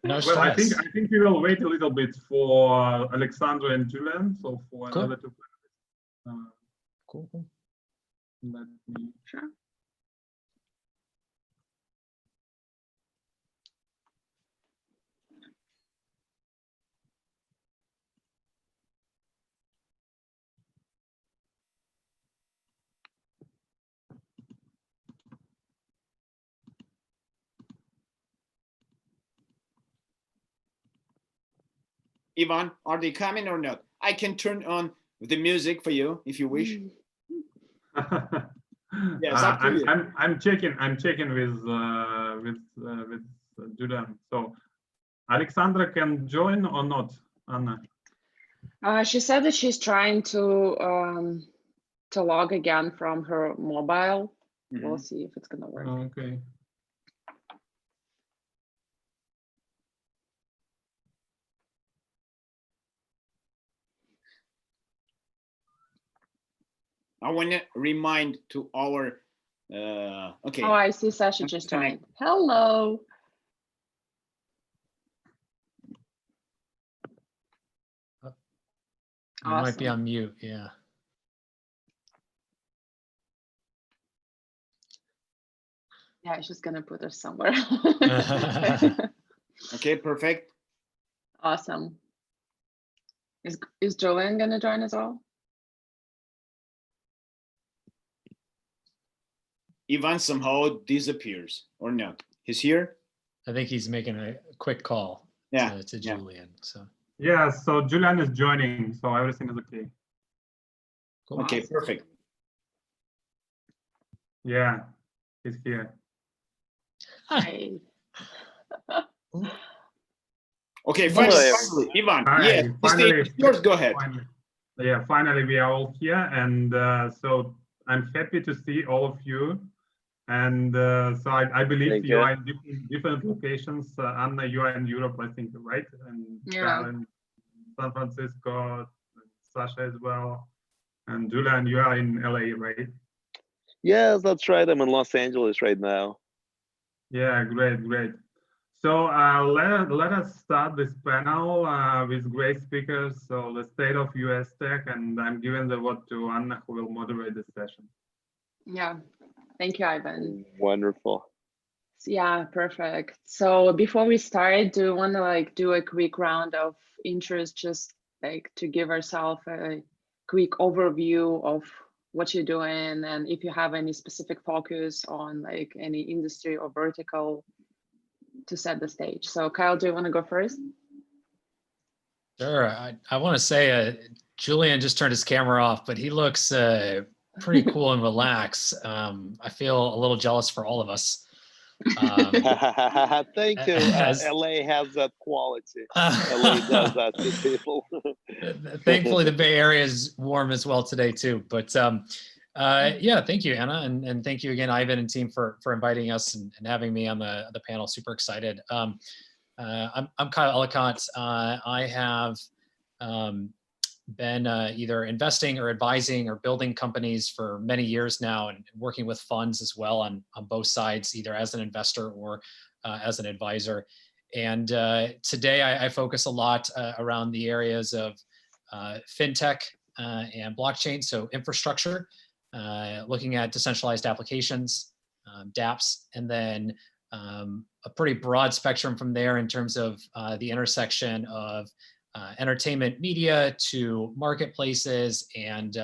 no stress. Well, I think we will wait a little bit for Alexandra and Julian. So for another two. Cool. Let me. Sure. Ivan, are they coming or not? I can turn on the music for you if you wish. Yes, I'm checking with Julian. So Alexandra can join or not, Anna? She said that she's trying to log again from her mobile. We'll see if it's gonna work. Okay. I want to remind to our okay. Oh, I see Sasha just joined. Hello. You might be on mute, yeah. Yeah, she's gonna put her somewhere. Okay, perfect. Awesome. Is Julian gonna join as well? Ivan somehow disappears or not. He's here. I think he's making a quick call to Julian. So yeah, so Julian is joining, so everything is okay. Cool. Okay, perfect. Yeah, he's here. Hi. Okay, finally, Ivan. Hi, finally, yours. Go ahead. Finally we are all here, and so I'm happy to see all of you. And so I believe you are in different locations. Anna, you are in Europe, I think, right? And in San Francisco, Sasha as well. And Julian, you are in LA, right? Yes, that's right. I'm in Los Angeles right now. Yeah, great. So let us start this panel with great speakers. So the state of US tech, and I'm giving the word to Anna, who will moderate this session. Yeah, thank you, Ivan. Wonderful. Yeah, perfect. So before we start, do you want to like do a quick round of intros, just like to give ourselves a quick overview of what you're doing, and if you have any specific focus on like any industry or vertical to set the stage. So Kyle, do you want to go first? Sure. I want to say Julian just turned his camera off, but he looks pretty cool and relaxed. I feel a little jealous for all of us. Thank you. LA has that quality. LA does that to people. Thankfully, the Bay Area is warm as well today too. But yeah, thank you, Anna, and thank you again, Ivan and team for inviting us and having me on the panel. Super excited. I'm Kyle Ellicott. I have been either investing or advising or building companies for many years now, and working with funds as well on both sides, either as an investor or as an advisor. And today I focus a lot around the areas of fintech and blockchain, so infrastructure, looking at decentralized applications, dApps, and then a pretty broad spectrum from there in terms of the intersection of entertainment media to marketplaces, and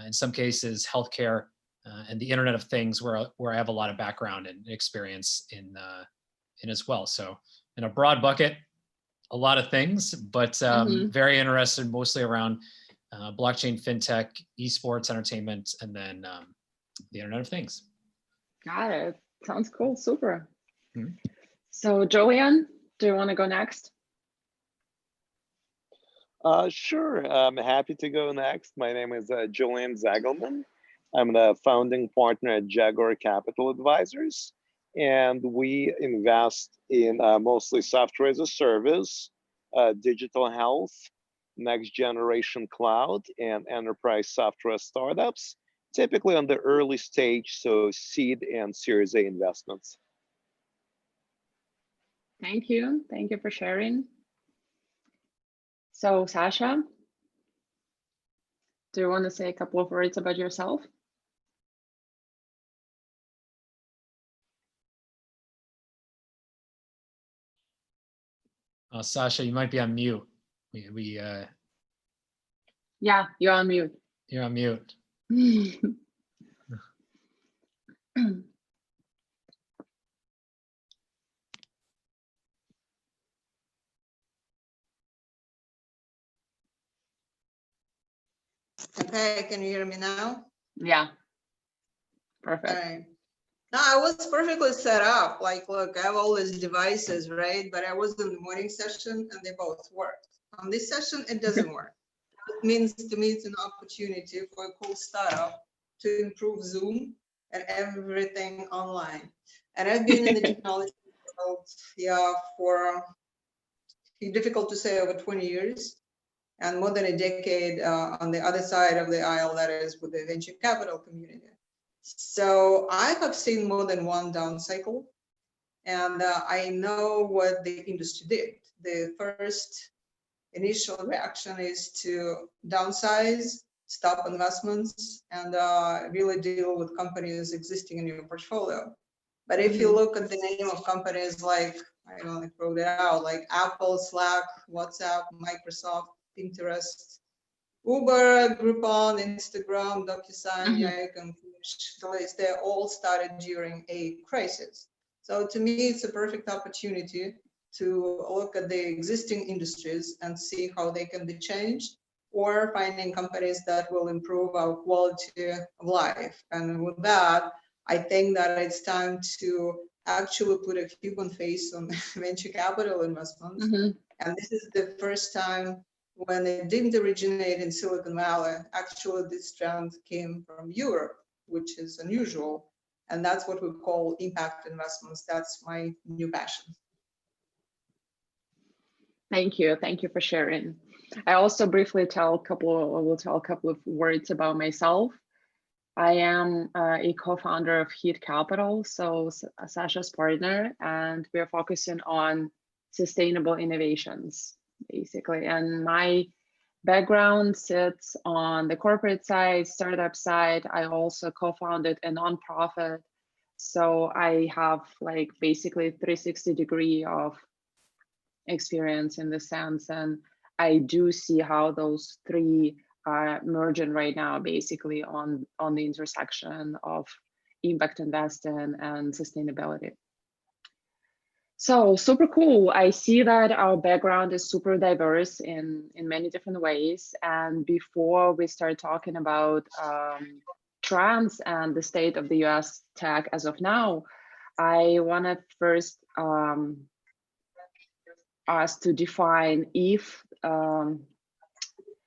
in some cases healthcare and the Internet of Things, where I have a lot of background and experience in as well. So in a broad bucket, a lot of things, but very interested mostly around blockchain, fintech, esports, entertainment, and then the Internet of Things. Got it. Sounds cool. Super. Mm-hmm. So Julian, do you want to go next? Sure, I'm happy to go next. My name is Julian Zegelman. I'm the founding partner at Jaguar Capital Advisors, and we invest in mostly software as a service, digital health, next generation cloud, and enterprise software startups, typically on the early stage, so seed and Series A investments. Thank you. Thank you for sharing. So Sasha, do you want to say a couple of words about yourself? Sasha, you might be on mute. Yeah, you're on mute. You're on mute. Okay, can you hear me now? Yeah, perfect. All right. No, I was perfectly set up. Like, look, I have all these devices, right? But I was in the morning session and they both worked. On this session, it doesn't work. It means to me it's an opportunity for a cool startup to improve Zoom and everything online. And I've been in the technology world, yeah, for difficult to say over 20 years. And more than a decade on the other side of the aisle, that is with the venture capital community. So I have seen more than one down cycle, and I know what the industry did. The first initial reaction is to downsize, stop investments, and really deal with companies existing in your portfolio. But if you look at the name of companies like, I don't know, wrote it out, like Apple, Slack, WhatsApp, Microsoft, Pinterest, Uber, Groupon, Instagram, DocuSign, yeah, you can finish the list. They all started during a crisis. So to me, it's a perfect opportunity to look at the existing industries and see how they can be changed, or finding companies that will improve our quality of life. And with that, I think that it's time to actually put a human face on venture capital investments. And this is the first time when it didn't originate in Silicon Valley. Actually, this trend came from Europe, which is unusual. And that's what we call impact investments. That's my new passion. Thank you. Thank you for sharing. I also briefly will tell a couple of words about myself. I am a co-founder of Heat Capital, so Sasha's partner, and we're focusing on sustainable innovations, basically. And my background sits on the corporate side, startup side. I also co-founded a nonprofit. So I have like basically 360 degree of experience in the sense, and I do see how those three are merging right now, basically on the intersection of impact investing and sustainability. So super cool. I see that our background is super diverse in many different ways. And before we start talking about trends and the state of the US tech as of now, I want to first us to define if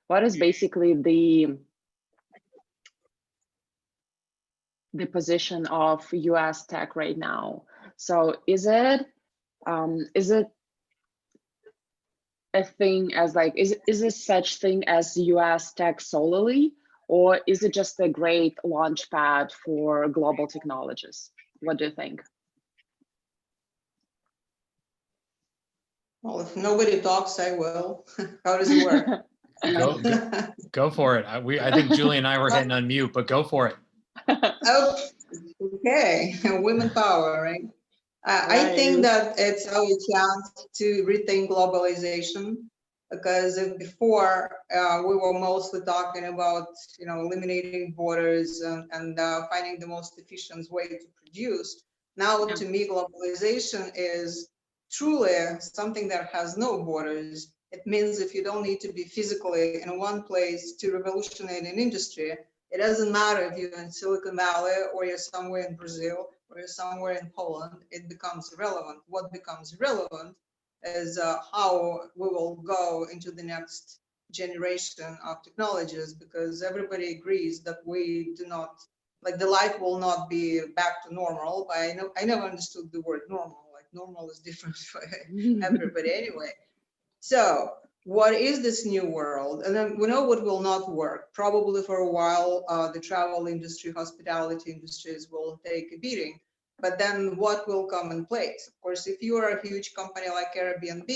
what is basically the position of US tech right now. So is it a thing as like, is it such thing as US tech solely, or is it just a great launch pad for global technologies? What do you think? Well, if nobody talks, I will. How does it work? Go for it. I think Julian and I were hitting on mute, but go for it. Oh, okay, women power, right? I think that it's our chance to rethink globalization, because before we were mostly talking about, you know, eliminating borders and finding the most efficient way to produce. Now, to me, globalization is truly something that has no borders. It means if you don't need to be physically in one place to revolutionize an industry, it doesn't matter if you're in Silicon Valley or you're somewhere in Brazil or you're somewhere in Poland, it becomes irrelevant. What becomes relevant is how we will go into the next generation of technologies, because everybody agrees that we do not, like, the life will not be back to normal. But I never understood the word normal. Like, normal is different for everybody anyway. So what is this new world? And then we know what will not work. Probably for a while, the travel industry, hospitality industries will take a beating. But then what will come in place? Of course, if you are a huge company like Airbnb,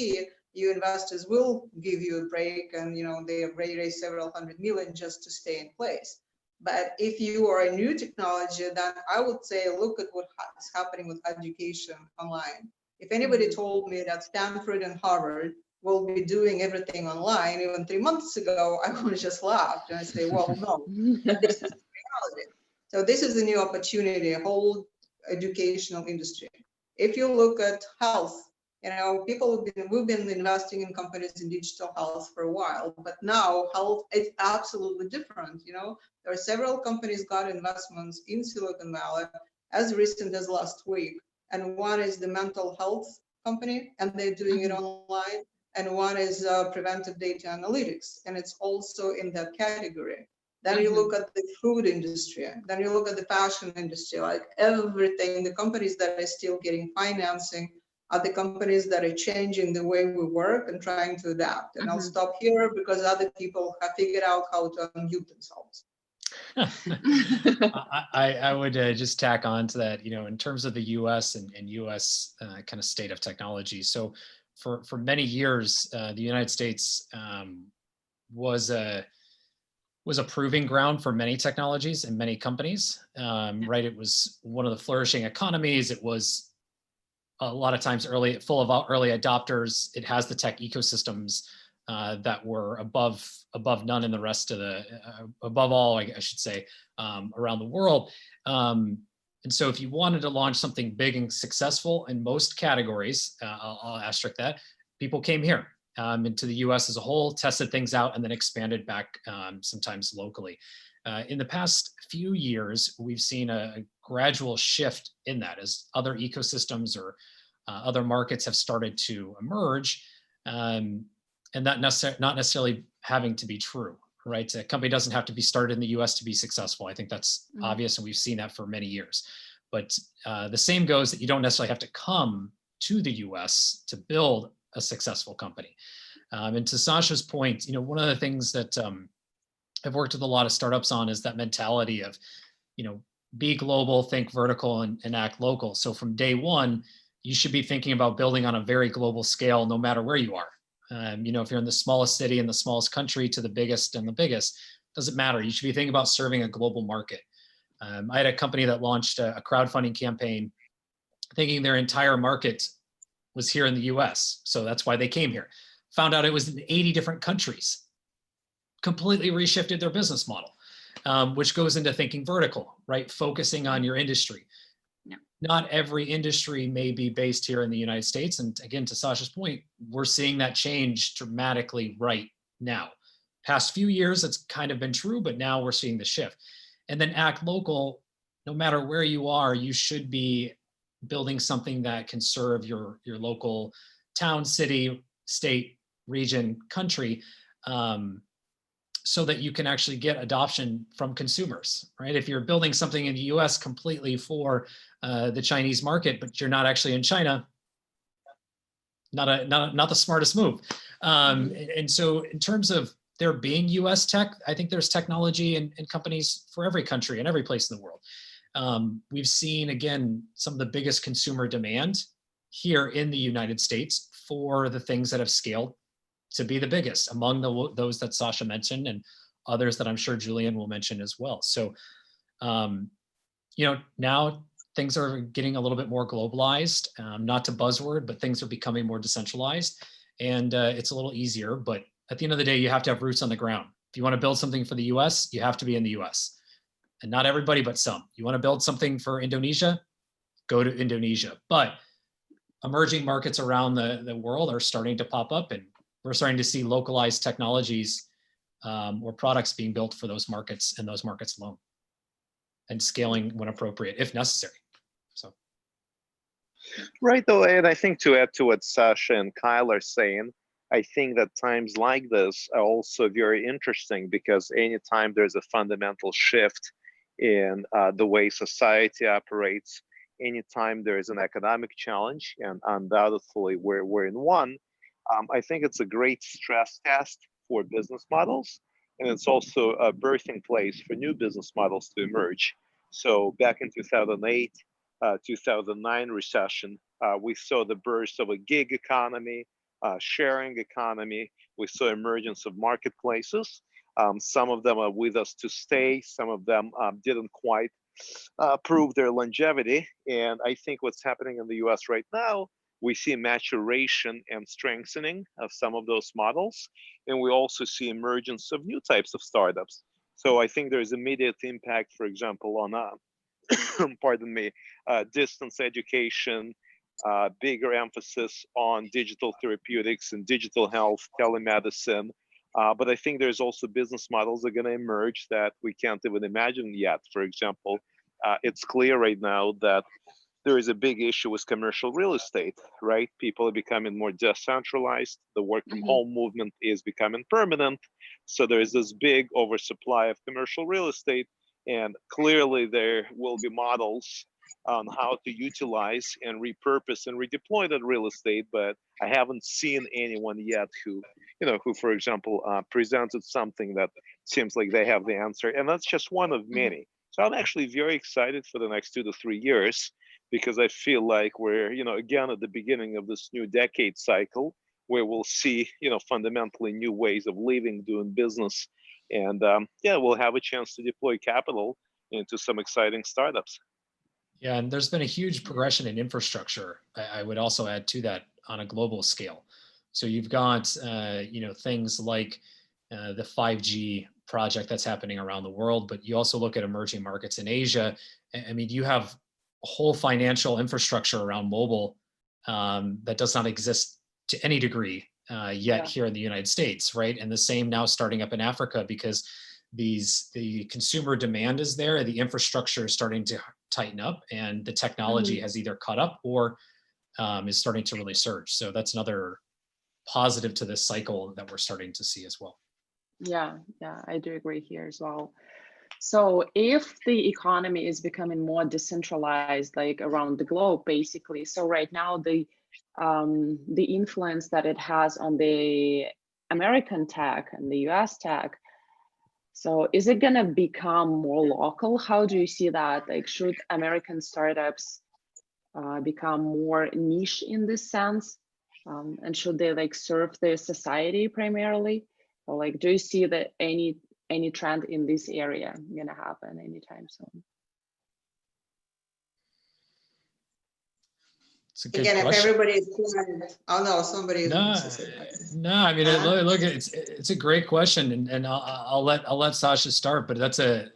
you investors will give you a break, and you know they raise several $100 million just to stay in place. But if you are a new technology, then I would say look at what is happening with education online. If anybody told me that Stanford and Harvard will be doing everything online even 3 months ago, I would have just laughed and I say, well, no, but this is the reality. So this is a new opportunity, a whole educational industry. If you look at health, you know, we've been investing in companies in digital health for a while, but now health is absolutely different. You know, there are several companies got investments in Silicon Valley as recent as last week. And one is the mental health company, and they're doing it online. And one is preventive data analytics, and it's also in that category. Then you look at the food industry, then you look at the fashion industry, like everything, the companies that are still getting financing are the companies that are changing the way we work and trying to adapt. And I'll stop here because other people have figured out how to unmute themselves. I would just tack on to that, you know, in terms of the US and US kind of state of technology. So for many years, the United States was a proving ground for many technologies and many companies, right? It was one of the flourishing economies. It was a lot of times full of early adopters. It has the tech ecosystems that were above none in the rest of above all, I should say, around the world. And so if you wanted to launch something big and successful in most categories, I'll asterisk that, people came here into the US as a whole, tested things out, and then expanded back sometimes locally. In the past few years, we've seen a gradual shift in that as other ecosystems or other markets have started to emerge, and not necessarily having to be true, right? A company doesn't have to be started in the US to be successful. I think that's obvious, and we've seen that for many years. But the same goes that you don't necessarily have to come to the US to build a successful company. And to Sasha's point, you know, one of the things that I've worked with a lot of startups on is that mentality of, be global, think vertical, and act local. So from day one, you should be thinking about building on a very global scale, no matter where you are. If you're in the smallest city in the smallest country to the biggest and the biggest, doesn't matter. You should be thinking about serving a global market. I had a company that launched a crowdfunding campaign thinking their entire market was here in the US. So that's why they came here. Found out it was in 80 different countries. Completely reshifted their business model, which goes into thinking vertical, right? Focusing on your industry. Yeah. Not every industry may be based here in the United States. And again, to Sasha's point, we're seeing that change dramatically right now. Past few years, it's kind of been true, but now we're seeing the shift. And then act local, no matter where you are, you should be building something that can serve your local town, city, state, region, country, so that you can actually get adoption from consumers, right? If you're building something in the US completely for the Chinese market, but you're not actually in China, not the smartest move. And so in terms of there being US tech, I think there's technology and companies for every country and every place in the world. We've seen, again, some of the biggest consumer demand here in the United States for the things that have scaled to be the biggest among those that Sasha mentioned and others that I'm sure Julian will mention as well. So, now things are getting a little bit more globalized, not to buzzword, but things are becoming more decentralized, and it's a little easier. But at the end of the day, you have to have roots on the ground. If you want to build something for the US, you have to be in the US. And not everybody, but some. You want to build something for Indonesia, go to Indonesia. But emerging markets around the world are starting to pop up, and we're starting to see localized technologies or products being built for those markets and those markets alone, and scaling when appropriate, if necessary. So. Right, though, and I think to add to what Sasha and Kyle are saying, I think that times like this are also very interesting, because anytime there's a fundamental shift in the way society operates, anytime there is an economic challenge, and undoubtedly we're in one, I think it's a great stress test for business models, and it's also a birthing place for new business models to emerge. So back in 2008, 2009 recession, we saw the burst of a gig economy, sharing economy. We saw emergence of marketplaces. Some of them are with us to stay. Some of them didn't quite prove their longevity. And I think what's happening in the US right now, we see maturation and strengthening of some of those models. And we also see emergence of new types of startups. So I think there's immediate impact, for example, on, pardon me, distance education, bigger emphasis on digital therapeutics and digital health, telemedicine. But I think there's also business models that are going to emerge that we can't even imagine yet. For example, it's clear right now that there is a big issue with commercial real estate, right? People are becoming more decentralized. The work from home movement is becoming permanent. So there is this big oversupply of commercial real estate. And clearly there will be models on how to utilize and repurpose and redeploy that real estate. But I haven't seen anyone yet who, for example, presented something that seems like they have the answer. And that's just one of many. So I'm actually very excited for the next 2 to 3 years, because I feel like we're, again, at the beginning of this new decade cycle where we'll see, fundamentally new ways of living, doing business. And we'll have a chance to deploy capital into some exciting startups. Yeah, and there's been a huge progression in infrastructure. I would also add to that on a global scale. So you've got, things like the 5G project that's happening around the world, but you also look at emerging markets in Asia. I mean, you have a whole financial infrastructure around mobile that does not exist to any degree yet here in the United States, right? And the same now starting up in Africa, because the consumer demand is there, the infrastructure is starting to tighten up, and the technology has either caught up or is starting to really surge. So that's another positive to this cycle that we're starting to see as well. Yeah, I do agree here as well. So if the economy is becoming more decentralized, like around the globe, basically, so right now the influence that it has on the American tech and the US tech So is it gonna become more local? How do you see that? Like, should American startups become more niche in this sense? And should they like serve the society primarily? Or like, do you see that any trend in this area gonna happen anytime soon? It's a good Again, question. if everybody is quiet, oh no, somebody is. No, I mean, look, it's a great question, and I'll let Sasha start, but that's a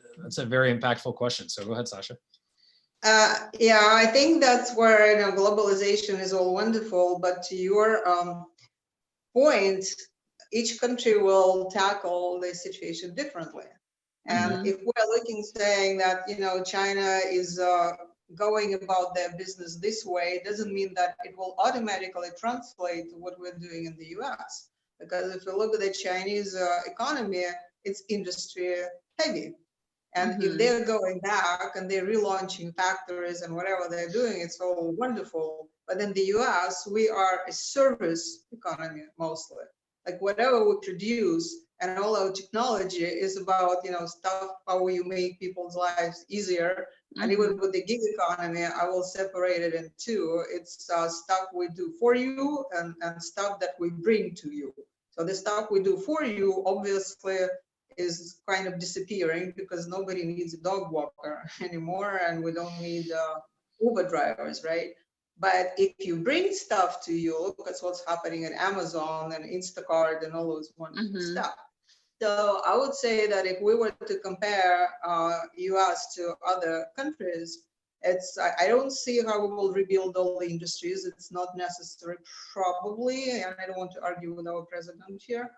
very impactful question. So go ahead, Sasha. Yeah, I think that's where globalization is all wonderful, but to your point, each country will tackle the situation differently. And if we're looking, saying that China is going about their business this way, it doesn't mean that it will automatically translate to what we're doing in the US. Because if you look at the Chinese economy, it's industry heavy. And if they're going back and they're relaunching factories and whatever they're doing, it's all wonderful. But in the US, we are a service economy mostly. Like whatever we produce and all our technology is about, stuff, how you make people's lives easier. And even with the gig economy, I will separate it in two. It's stuff we do for you and stuff that we bring to you. So the stuff we do for you, obviously, is kind of disappearing because nobody needs a dog walker anymore, and we don't need Uber drivers, right? But if you bring stuff to you, look at what's happening at Amazon and Instacart and all those wonderful stuff. So I would say that if we were to compare US to other countries, I don't see how we will rebuild all the industries. It's not necessary, probably, and I don't want to argue with our president here.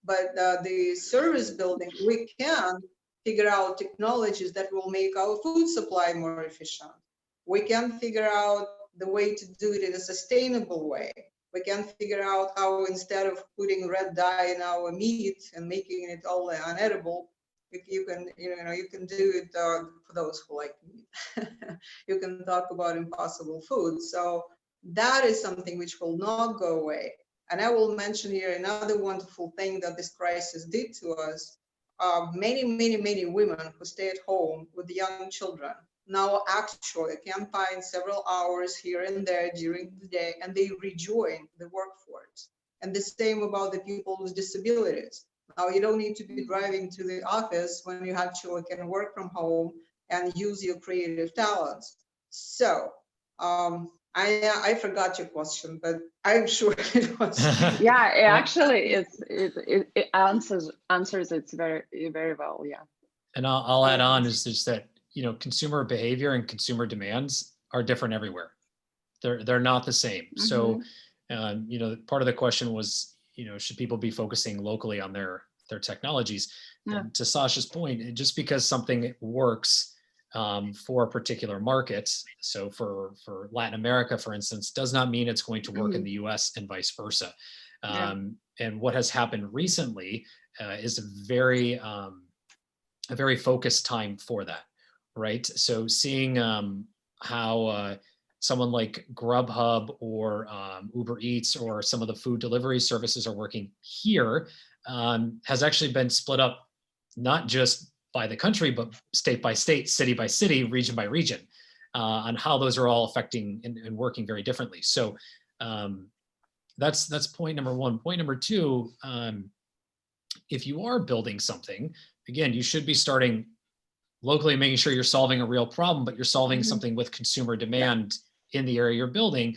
But the service building, we can figure out technologies that will make our food supply more efficient. We can figure out the way to do it in a sustainable way. We can figure out how, instead of putting red dye in our meat and making it all unedible, you can do it for those who like meat. You can talk about impossible food. So that is something which will not go away. And I will mention here another wonderful thing that this crisis did to us. Many, many, many women who stay at home with young children now actually can find several hours here and there during the day, and they rejoin the workforce. And the same about the people with disabilities. Now you don't need to be driving to the office when you actually can work from home and use your creative talents. So I forgot your question, but I'm sure it was. Yeah, actually, it answers it very, very well. Yeah. And I'll add on is just that consumer behavior and consumer demands are different everywhere. They're not the same. So part of the question was should people be focusing locally on their technologies? And to Sasha's point, just because something works for a particular market, so for Latin America, for instance, does not mean it's going to work in the US and vice versa. And what has happened recently is a very focused time for that, right? So seeing how someone like Grubhub or Uber Eats or some of the food delivery services are working here has actually been split up, not just by the country, but state by state, city by city, region by region, on how those are all affecting and working very differently. So that's point number one. Point number two, if you are building something, again, you should be starting locally, making sure you're solving a real problem, but you're solving something with consumer demand in the area you're building.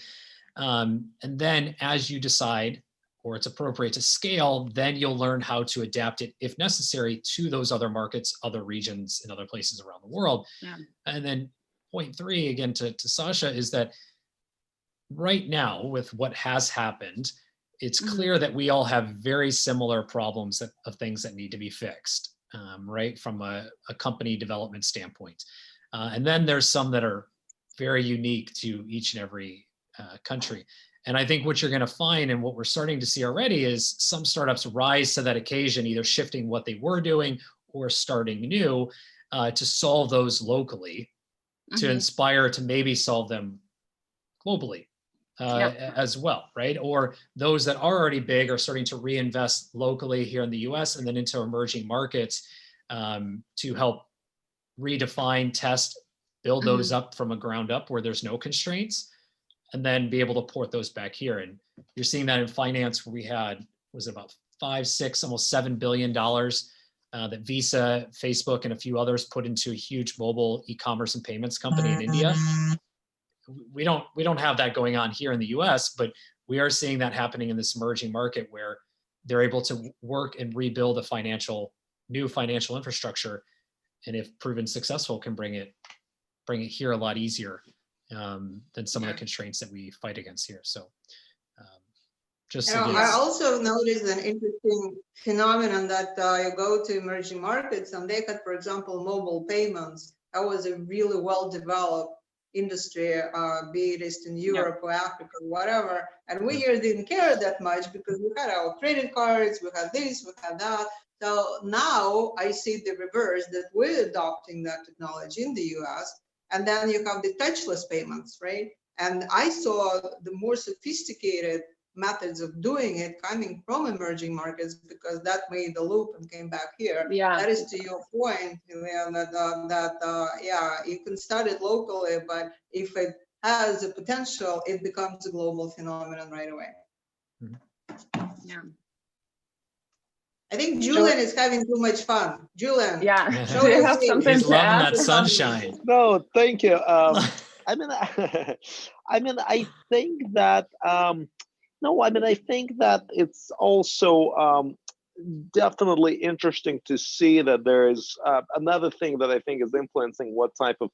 And then as you decide, or it's appropriate to scale, then you'll learn how to adapt it, if necessary, to those other markets, other regions, and other places around the world. And then point three, again, to Sasha, is that right now, with what has happened, it's clear that we all have very similar problems of things that need to be fixed, right, from a company development standpoint. And then there's some that are very unique to each and every country. And I think what you're going to find, and what we're starting to see already, is some startups rise to that occasion, either shifting what they were doing or starting new to solve those locally, to inspire to maybe solve them globally as well, right? Or those that are already big are starting to reinvest locally here in the US and then into emerging markets to help redefine, test, build those up from a ground up where there's no constraints, and then be able to port those back here. And you're seeing that in finance, where we had, was it about 5, 6, almost $7 billion that Visa, Facebook, and a few others put into a huge mobile e-commerce and payments company in India. We don't have that going on here in the US, but we are seeing that happening in this emerging market where they're able to work and rebuild a new financial infrastructure. And if proven successful, can bring it here a lot easier than some of the constraints that we fight against here. So I also noticed an interesting phenomenon that you go to emerging markets and they had, for example, mobile payments. That was a really well-developed industry, be it Eastern Europe or Africa or whatever. And we here didn't care that much because we had our credit cards, we had this, we had that. So now I see the reverse, that we're adopting that technology in the US. And then you have the touchless payments, right? And I saw the more sophisticated methods of doing it coming from emerging markets, because that made the loop and came back here. Yeah, that is to your point, Julian, that you can start it locally, but if it has a potential, it becomes a global phenomenon right away. Yeah. I think Julian is having too much fun. Julian, yeah. show your face. He's loving that sunshine. No, thank you. I mean, I think that I think that it's also definitely interesting to see that there is another thing that I think is influencing what type of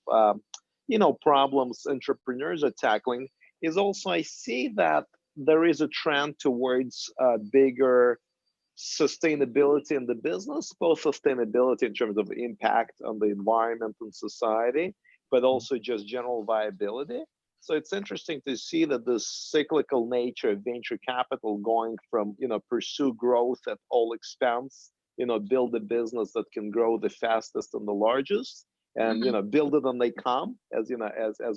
problems entrepreneurs are tackling is also, I see that there is a trend towards bigger sustainability in the business, both sustainability in terms of impact on the environment and society, but also just general viability. So it's interesting to see that the cyclical nature of venture capital going from, pursue growth at all expense, build a business that can grow the fastest and the largest, and, build it when they come, as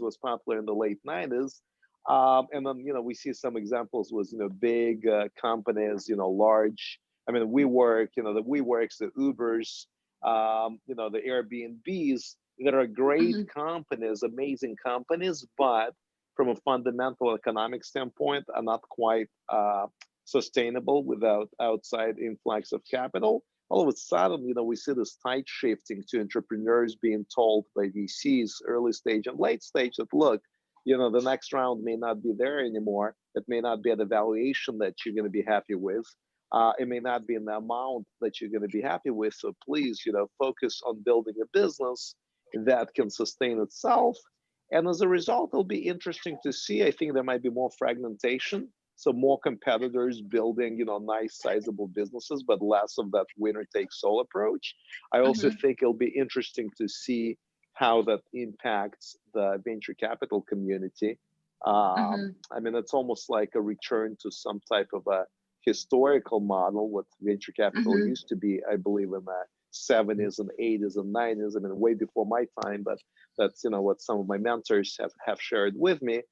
was popular in the late 90s. And then, we see some examples with, big companies, large, the WeWorks, the Ubers, the Airbnbs, that are great companies, amazing companies, but from a fundamental economic standpoint are not quite sustainable without outside influx of capital. All of a sudden, we see this tide shifting to entrepreneurs being told by VCs, early stage and late stage, that look, the next round may not be there anymore. It may not be at the valuation that you're going to be happy with. It may not be in the amount that you're going to be happy with. So please, focus on building a business that can sustain itself. And as a result, it'll be interesting to see. I think there might be more fragmentation. So more competitors building, nice sizable businesses, but less of that winner takes all approach. I also think it'll be interesting to see how that impacts the venture capital community. It's almost like a return to some type of a historical model, what venture capital used to be, I believe, in the 70s and 80s and 90s. Way before my time, but that's what some of my mentors have shared with me.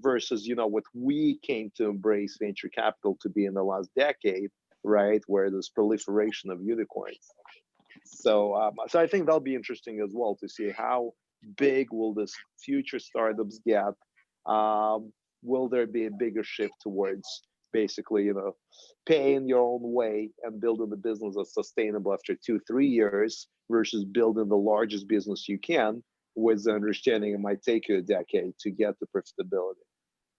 Versus what we came to embrace venture capital to be in the last decade, right, where there's proliferation of unicorns. So I think that'll be interesting as well to see how big will this future startups get. Will there be a bigger shift towards basically, paying your own way and building the business that's sustainable after 2-3 years versus building the largest business you can with the understanding it might take you a decade to get to profitability.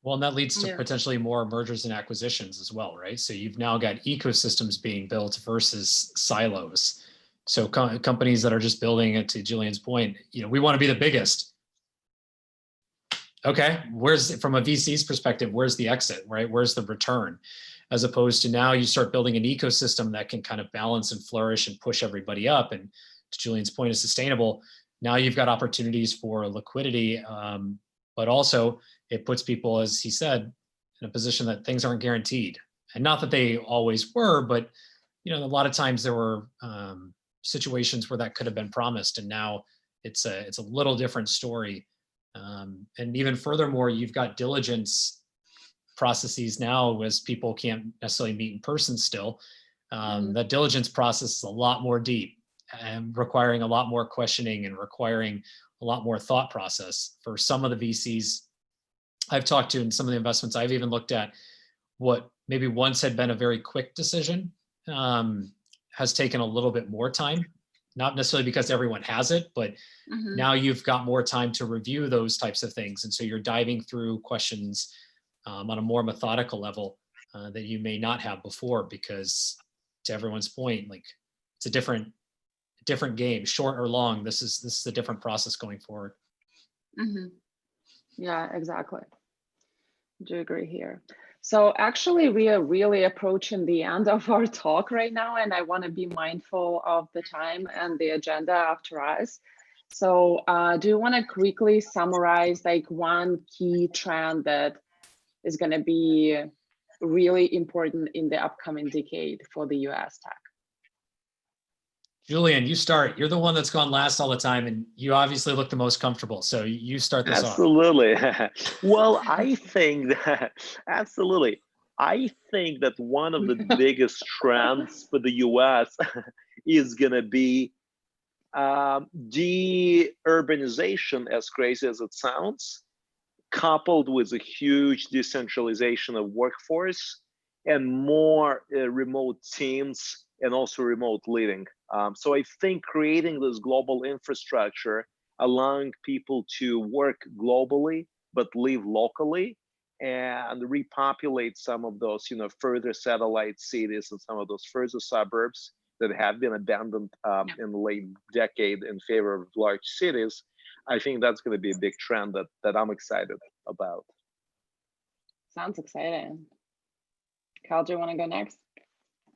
Well, and that leads to potentially more mergers and acquisitions as well, right? So you've now got ecosystems being built versus silos. So companies that are just building it, to Julian's point, we want to be the biggest. Okay, from a VC's perspective, where's the exit, right? Where's the return? As opposed to now you start building an ecosystem that can kind of balance and flourish and push everybody up. And to Julian's point, is sustainable. Now you've got opportunities for liquidity, but also it puts people, as he said, in a position that things aren't guaranteed. And not that they always were, but a lot of times there were situations where that could have been promised, and now it's a little different story. And even furthermore, you've got diligence processes now, as people can't necessarily meet in person still. That diligence process is a lot more deep and requiring a lot more questioning and requiring a lot more thought process. For some of the VCs I've talked to and some of the investments I've even looked at, what maybe once had been a very quick decision has taken a little bit more time, not necessarily because everyone has it, but now you've got more time to review those types of things. And so you're diving through questions on a more methodical level that you may not have before, because to everyone's point, like it's a different game, short or long. This is a different process going forward. Yeah, exactly. Do agree here. So actually, we are really approaching the end of our talk right now, and I want to be mindful of the time and the agenda after us. So do you want to quickly summarize like one key trend that is going to be really important in the upcoming decade for the US tech? Julian, you start. You're the one that's gone last all the time, and you obviously look the most comfortable. So you start this off. Absolutely. Well, I think that one of the biggest trends for the US is going to be de-urbanization, as crazy as it sounds, coupled with a huge decentralization of workforce and more remote teams and also remote leading. So I think creating this global infrastructure, allowing people to work globally but live locally, and repopulate some of those, further satellite cities and some of those further suburbs that have been abandoned in the late decade in favor of large cities. I think that's going to be a big trend that I'm excited about. Sounds exciting. Cal, do you want to go next?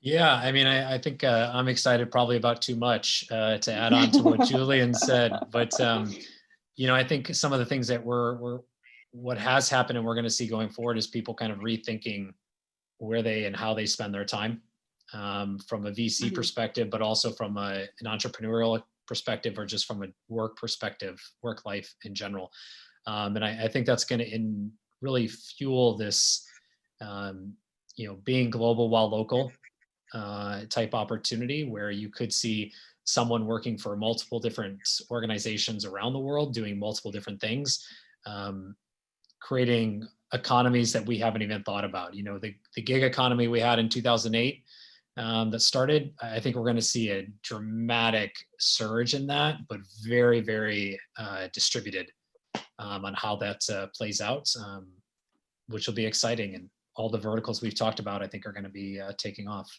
Yeah, I mean, I think I'm excited probably about too much to add on to what Julian said, but I think some of the things that what has happened and we're going to see going forward is people kind of rethinking where they and how they spend their time from a VC perspective, but also from an entrepreneurial perspective, or just from a work perspective, work life in general. And I think that's going to really fuel this, being global while local type opportunity, where you could see someone working for multiple different organizations around the world doing multiple different things, creating economies that we haven't even thought about. The gig economy we had in 2008 that started, I think we're going to see a dramatic surge in that, but very, very distributed on how that plays out, which will be exciting. And all the verticals we've talked about, I think, are going to be taking off.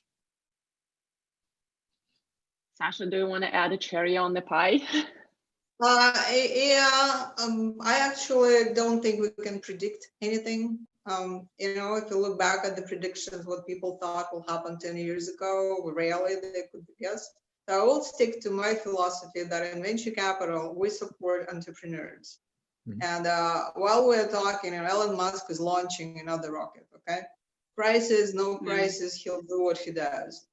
Sasha, do you want to add a cherry on the pie? I actually don't think we can predict anything. If you look back at the predictions, what people thought will happen 10 years ago, rarely they could guess. So I will stick to my philosophy that in venture capital, we support entrepreneurs. And while we're talking, Elon Musk is launching another rocket, okay? Prices, no prices, he'll do what he does.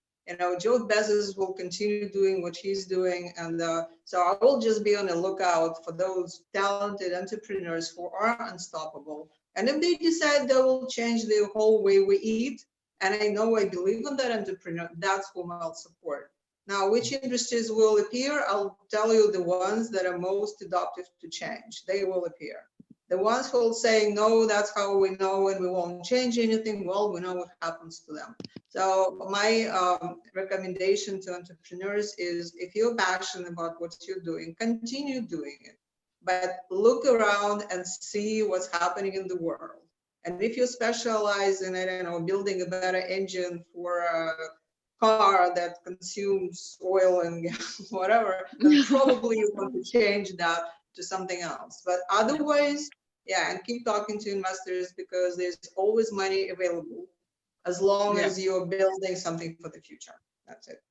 Joe Bezos will continue doing what he's doing. And so I will just be on the lookout for those talented entrepreneurs who are unstoppable. And if they decide they will change the whole way we eat, and I believe in that entrepreneur, that's whom I'll support. Now, which industries will appear? I'll tell you the ones that are most adaptive to change. They will appear. The ones who will say, no, that's how we know and we won't change anything, well, we know what happens to them. So my recommendation to entrepreneurs is, if you're passionate about what you're doing, continue doing it. But look around and see what's happening in the world. And if you specialize in, building a better engine for a car that consumes oil and gas, whatever, then probably you want to change that to something else. But otherwise, and keep talking to investors, because there's always money available as long as you're building something for the future. That's it.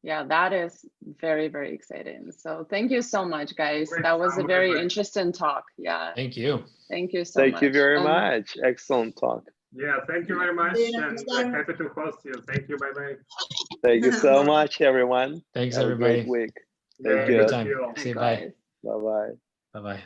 Yeah, that is very, very exciting. So thank you so much, guys. That was a very interesting talk. Yeah. Thank you. Thank you so much. Thank you very much. Excellent talk. Yeah, thank you very much. And I'm happy to host you. Thank you. Bye-bye. Thank you so much, everyone. Thanks, Have everybody. a great week. Thank you. See you. Bye. Bye-bye. Bye-bye.